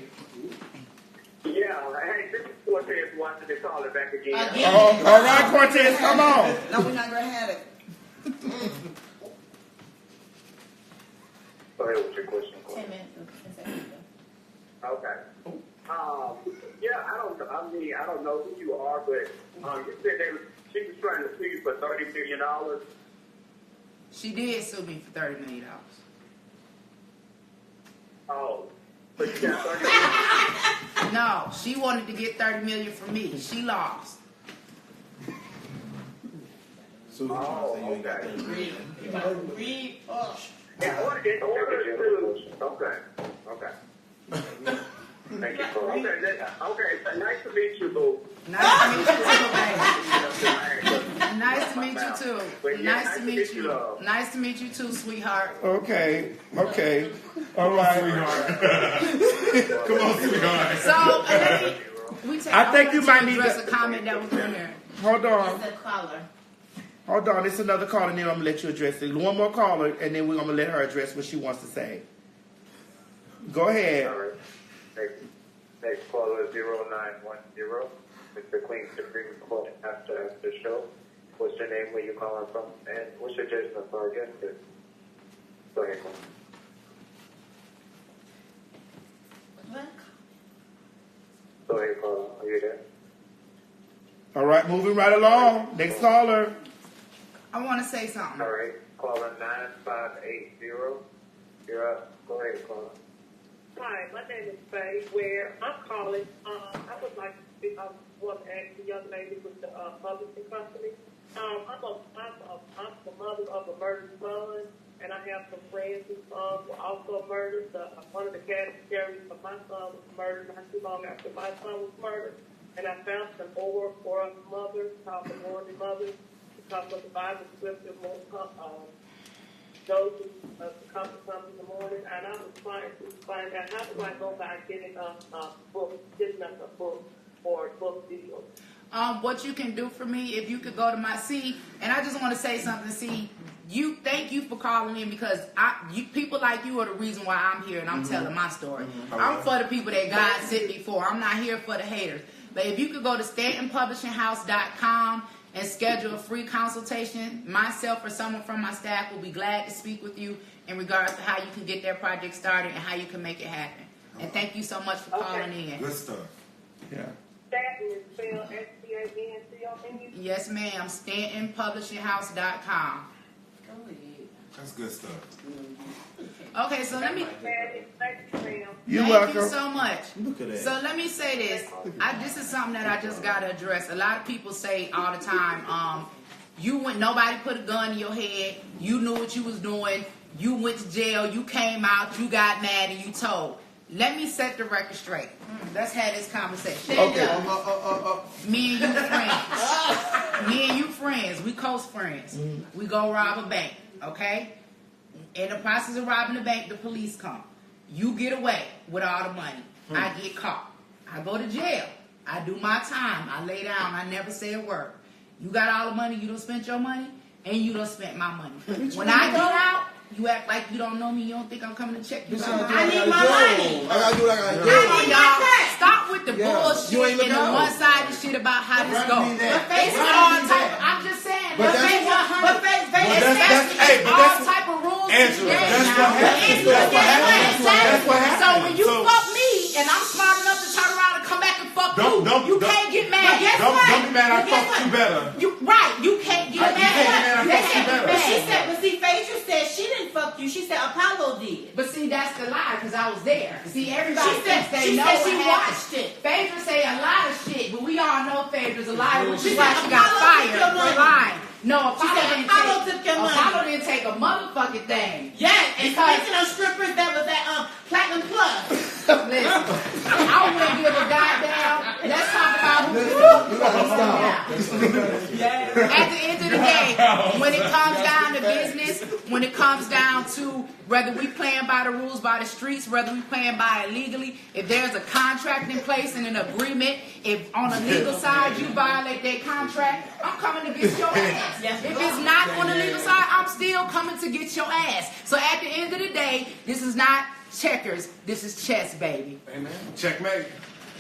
Yeah, hey, this is Cortez watching the caller back again. All right, Cortez, come on. No, we're not gonna have it. Go ahead with your question, caller. 10 minutes. Okay. Yeah, I don't know who you are, but you said she was trying to sue you for $30 million. She did sue me for $30 million. Oh, but you got $30 million? No, she wanted to get $30 million from me. She lost. So you Oh, say you ain't got okay. that reason. Read up. In order to, okay. Thank you, caller. Okay, nice to meet you, boo. Nice to meet you too, baby. Nice to meet you too. But yeah, Nice to meet you. Nice to meet you too, sweetheart. Okay. All right. Come on, sweetheart. So, I think you might need address to- a comment that was in there. Hold on. It's a caller. Hold on. It's another caller, and then I'm gonna let you address it. One more caller, and then we're gonna let her address what she wants to say. Go ahead. All right. Next caller is 0910. It's the Queen Supreme Court after show. What's your name? Where you calling from? And what's your judgment for our guest here? Go ahead, caller. Go ahead, caller. Are you there? All right, moving right along. Next caller. I want to say something. All right. Caller 9580. You're up. Go ahead, caller. Hi, my name is Faye Ware. I'm calling. I would like to speak. I want to ask the young lady with the publishing company. I'm the mother of a murdered son, and I have some friends whose sons were also murdered. One of the categories of my son was murdered not too long after my son was murdered. And I found some more for us mothers, called the Morning Mothers, because of the Bible scripture, those who come in the morning. And I was trying to find out how do I go about getting a book, getting us a book or a book deal. What you can do for me, if you could go to my and I just want to say something. Thank you for calling in because people like you are the reason why I'm here and I'm telling my story. I'm for the people that God sent me for. I'm not here for the haters. But if you could go to StantonPublishingHouse.com and schedule a free consultation, myself or someone from my staff will be glad to speak with you in regards to how you can get that project started and how you can make it happen. And thank you so much for calling in. Good stuff. Yeah. Stanton is spelled STANTON. Yes, ma'am. StantonPublishingHouse.com. That's good stuff. Okay, so let me... You're Thank welcome. you so much. Look at that. So let me say this. This is something that I just got to address. A lot of people say all the time, nobody put a gun in your head. You knew what you was doing. You went to jail. You came out. You got mad and you told. Let me set the record straight. Let's have this conversation. Okay. Me and you friends. We close friends. We go rob a bank, okay? In the process of robbing the bank, the police come. You get away with all the money. I get caught. I go to jail. I do my time. I lay down. I never say a word. You got all the money. You don't spend your money, and you don't spend my money. When I get out, you act like you don't know me. You don't think I'm coming to check you out. I need my money. I gotta do what I gotta do. Y'all stop with the You ain't bullshit looking and the out. one-sided shit about how this Right, goes. I mean that. It's all type. I'm just saying. But all type of rules. Angela, that's now. what happens. That's what happens. So when you fuck me and I'm smart enough to turn around and come back and fuck you can't get mad. Don't be mad. I fucked you better. You can't get mad. But she said, but see, Phaedra said she didn't fuck you. She said Apollo did. But see, that's the lie because I was there. See, everybody thinks they she know said what she happened. watched it. Phaedra say a lot of shit, but we all know Phaedra's a liar, which is She why said she got Apollo fired took your for money. lying. No, She said Apollo took your money. Apollo didn't take a motherfucking thing. Yes, and speaking of strippers, that was at Platinum Plus. Listen, I wouldn't give a goddamn. Let's talk about who You gotta stop. At the end of the day, when it comes down to business, when it comes down to whether we playing by the rules, by the streets, whether we playing by it legally, if there's a contract in place and an agreement, if on the legal side you violate that contract, I'm coming to get your ass. If it's not on the legal side, I'm still coming to get your ass. So at the end of the day, this is not checkers, this is chess, baby. Amen. Checkmate.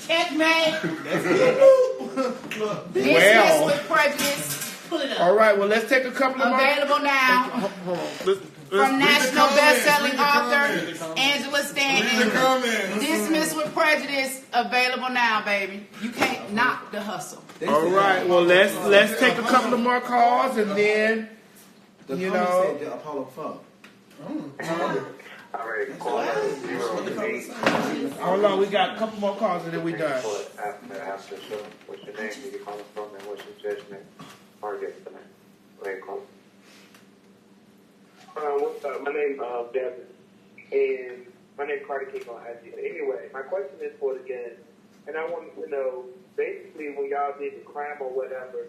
Checkmate. Business with prejudice. Pull it up. All right, well, let's take a couple of more. Available now. Hold on. From national best-selling author Angela Read the Stanton. comments. Dismiss with Prejudice, available now, baby. You can't knock the hustle. All right, well, let's take a couple of more calls and then, The you comment know. said the Apollo fuck. All right, call us 08. Hold on, we got a couple more calls and then we done. After show, what's your name? Where you calling from? And what's your judgment? Target tonight. Go ahead, call. What's up? My name's Devin, and my name's Carter King on IG. Anyway, my question is for the guest, and I wanted to know, basically, when y'all did the crime or whatever,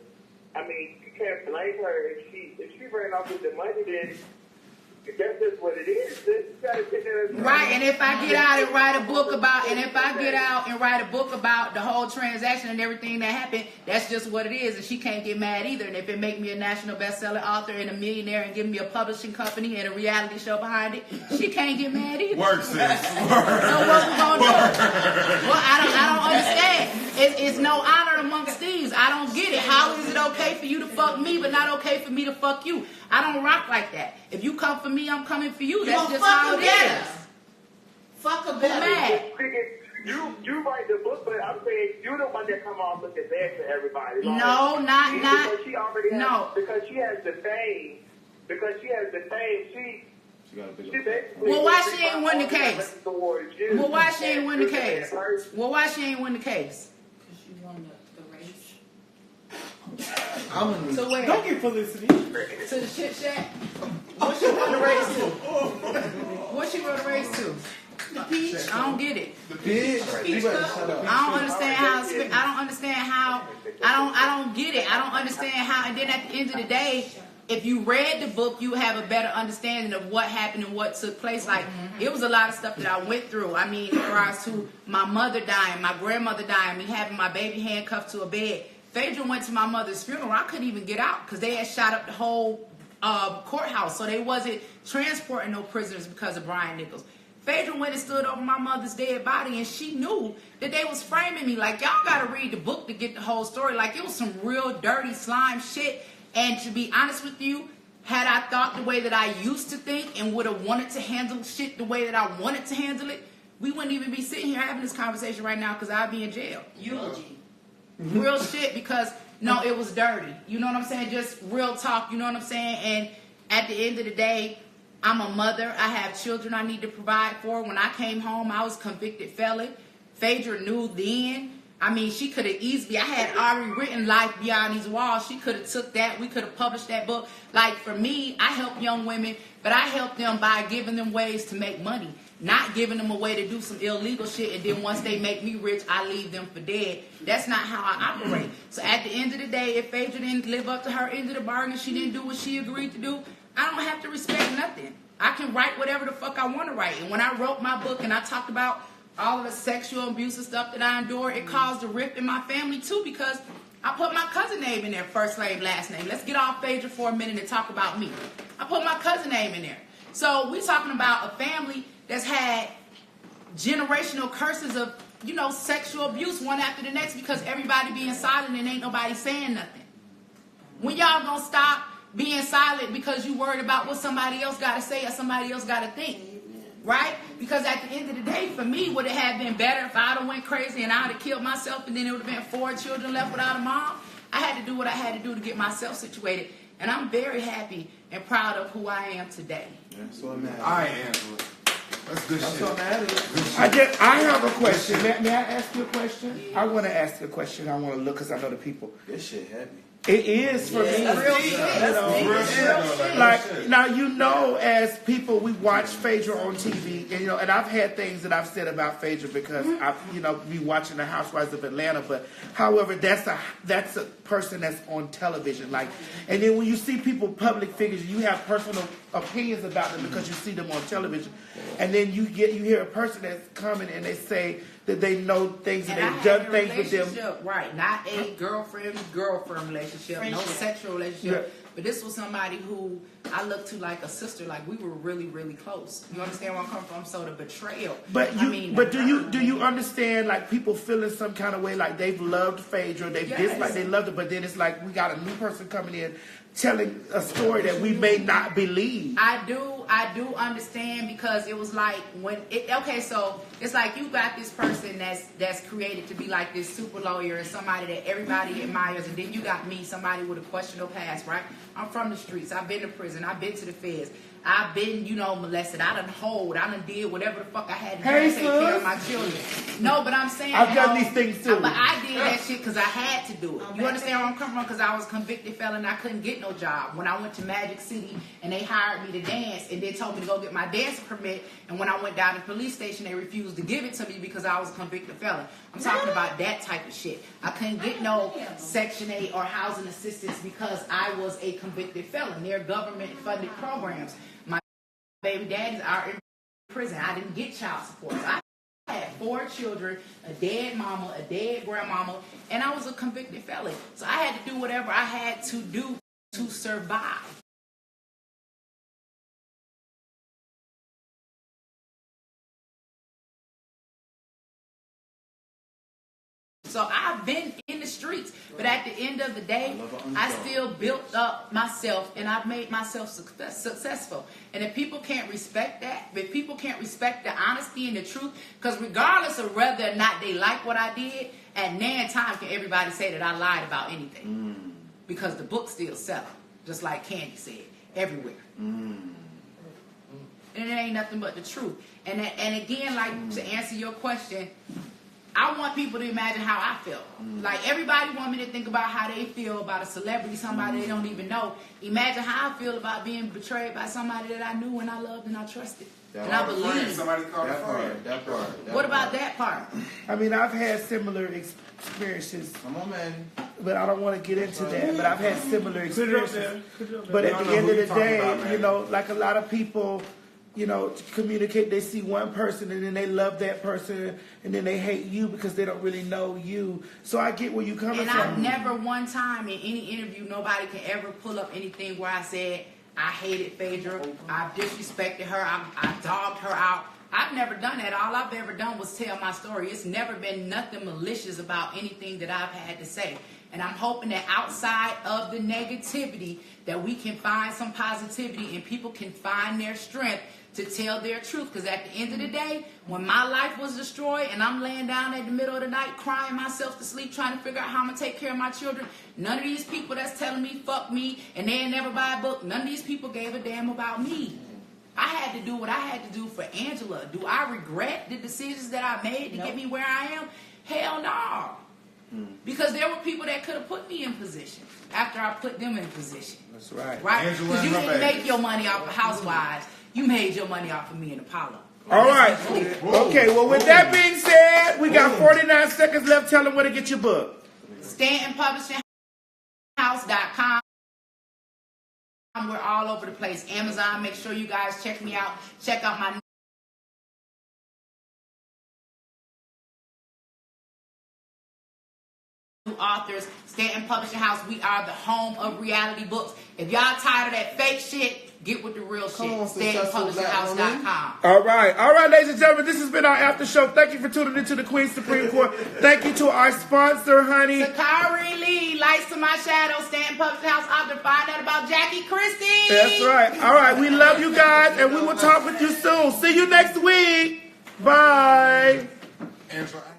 I mean, you can't blame her if she ran off with the money. Then that's just what it is. You gotta take that as Right, and if I get out and write a book about, the whole transaction and everything that happened, that's just what it is, and she can't get mad either. And if it make me a national best-selling author and a millionaire and give me a publishing company and a reality show behind it, she can't get mad either. Work, sis. So what we gonna do? Well, I don't understand. It's no honor amongst thieves. I don't get it. How is it okay for you to fuck me, but not okay for me to fuck you? I don't rock like that. If you come for me, I'm coming for you. That's just how it is. Fuck a better. Mad. You write the book, but I'm saying you the one that come off looking bad to everybody. Like, No, not. Because she already has, No. because she has the fame. She basically. Well, why she ain't win the case? Towards you. Well, why she ain't win the case? Well, why she ain't win the case? She won the race. So wait, Don't get publicity. to the shit shack? What she run the race to? What she run the race to? The peach. I don't get it. Bitch, you better shut up. I don't understand how. I don't get it. I don't understand how. And then at the end of the day, if you read the book, you have a better understanding of what happened and what took place. Like, it was a lot of stuff that I went through. I mean, as far as to my mother dying, my grandmother dying, me having my baby handcuffed to a bed. Phaedra went to my mother's funeral. I couldn't even get out because they had shot up the whole courthouse. So they wasn't transporting no prisoners because of Brian Nichols. Phaedra went and stood over my mother's dead body, and she knew that they was framing me. Like, y'all got to read the book to get the whole story. Like, it was some real dirty slime shit. And to be honest with you, had I thought the way that I used to think and would have wanted to handle shit the way that I wanted to handle it, we wouldn't even be sitting here having this conversation right now because I'd be in jail. Eulogy. Real shit, because, no, it was dirty. You know what I'm saying? Just real talk, you know what I'm saying? And at the end of the day, I'm a mother. I have children I need to provide for. When I came home, I was convicted felon. Phaedra knew then. I mean, she could have easily, I had already written Life Beyond These Walls. She could have took that. We could have published that book. Like, for me, I help young women, but I help them by giving them ways to make money, not giving them a way to do some illegal shit, and then once they make me rich, I leave them for dead. That's not how I operate. So at the end of the day, if Phaedra didn't live up to her end of the bargain, she didn't do what she agreed to do, I don't have to respect nothing. I can write whatever the fuck I want to write. And when I wrote my book and I talked about all of the sexual abuse and stuff that I endured, it caused a rift in my family too, because I put my cousin name in there, first name, last name. Let's get off Phaedra for a minute and talk about me. I put my cousin name in there. So we talking about a family that's had generational curses of, you know, sexual abuse one after the next because everybody being silent and ain't nobody saying nothing. When y'all gonna stop being silent because you worried about what somebody else got to say or somebody else got to think? Right? Because at the end of the day, for me, would it have been better if I'd have went crazy and I'd have killed myself and then it would have been 4 children left without a mom? I had to do what I had to do to get myself situated. And I'm very happy and proud of who I am today. That's what matters. All right, Angela. That's good That's shit. what matters. I have a question. May I ask you a question? I want to ask you a question. I want to look because I know the people. This shit heavy. It is for me. That's real shit. Real shit, though, Like now, as people, we watch Phaedra on TV, and and I've had things that I've said about Phaedra because I, be watching the Housewives of Atlanta. But however, that's a person that's on television. Like, and then when you see people, public figures, you have personal opinions about them because you see them on television, and then you hear a person that's coming and they say that they know things and they've done things with them. Right, not a girlfriend relationship, no sexual relationship. But this was somebody who I looked to like a sister, like we were really, really close. You understand where I'm coming from? So the betrayal. But do you understand like people feeling some kind of way like they've loved Phaedra, they've disliked, they loved her, but then it's like we got a new person coming in telling a story that we may not believe. I do understand because it was like so it's like you got this person that's created to be like this super lawyer and somebody that everybody admires, and then you got me, somebody with a questionable past, right? I'm from the streets, I've been to prison, I've been to the feds, I've been, molested, I done did whatever the fuck I had to do to take care of my children. No, but I'm saying I've done these things too. But I did that shit because I had to do it. You understand where I'm coming from? Because I was a convicted felon, I couldn't get no job. When I went to Magic City and they hired me to dance and they told me to go get my dancing permit, and when I went down to the police station, they refused to give it to me because I was a convicted felon. I'm talking about that type of shit. I couldn't get no Section 8 or housing assistance because I was a convicted felon. They're government-funded programs. My baby daddies are in prison. I didn't get child support. So I had 4 children, a dead mama, a dead grandmama, and I was a convicted felon. So I had to do whatever I had to do to survive. So I've been in the streets, but at the end of the day, I still built up myself and I've made myself successful. And if people can't respect that, if people can't respect the honesty and the truth, because regardless of whether or not they like what I did, at nan time can everybody say that I lied about anything. Because the book still selling, just like Candy said, everywhere. And it ain't nothing but the truth. And again, like to answer your question, I want people to imagine how I felt. Like everybody want me to think about how they feel about a celebrity, somebody they don't even know. Imagine how I feel about being betrayed by somebody that I knew and I loved and I trusted. And I believed. Somebody called That part. What about that part? I mean, I've had similar experiences. Come on, man. But I don't want to get into that. But I've had similar Put it up experiences. there. But at don't the know end who of you the talking day, about, man. like a lot of people, communicate, they see one person and then they love that person and then they hate you because they don't really know you. So I get where you coming And from. I've never one time in any interview, nobody can ever pull up anything where I said, I hated Phaedra, I disrespected her, I dogged her out. I've never done that. All I've ever done was tell my story. It's never been nothing malicious about anything that I've had to say. And I'm hoping that outside of the negativity, that we can find some positivity and people can find their strength to tell their truth. Because at the end of the day, when my life was destroyed and I'm laying down at the middle of the night crying myself to sleep trying to figure out how I'm going to take care of my children, none of these people that's telling me fuck me and they ain't never buy a book, none of these people gave a damn about me. I had to do what I had to do for Angela. Do I regret the decisions that I made to get me where I am? Hell no. Because there were people that could have put me in position after I put them in position. That's right. Right? Angela Because you and her didn't babies. make your money off of Housewives. You made your money off of me and Apollo. All right. Okay, well, with that being said, we got 49 seconds left. Tell them where to get your book. StantonPublishingHouse.com. We're all over the place. Amazon, make sure you guys check me out. Check out my authors, Stanton Publishing House. We are the home of reality books. If y'all tired of that fake shit, get with the real shit. on, StantonPublishingHouse.com. All right, ladies and gentlemen, this has been our after show. Thank you for tuning into the Queen Supreme Court. Thank you to our sponsor, honey. Sakari Lee, Lights to My Shadow, Stanton Publishing House author. Find out about Jackie Christie. That's right. All right, we love you guys, and we will talk with you soon. See you next week. Bye. Angela.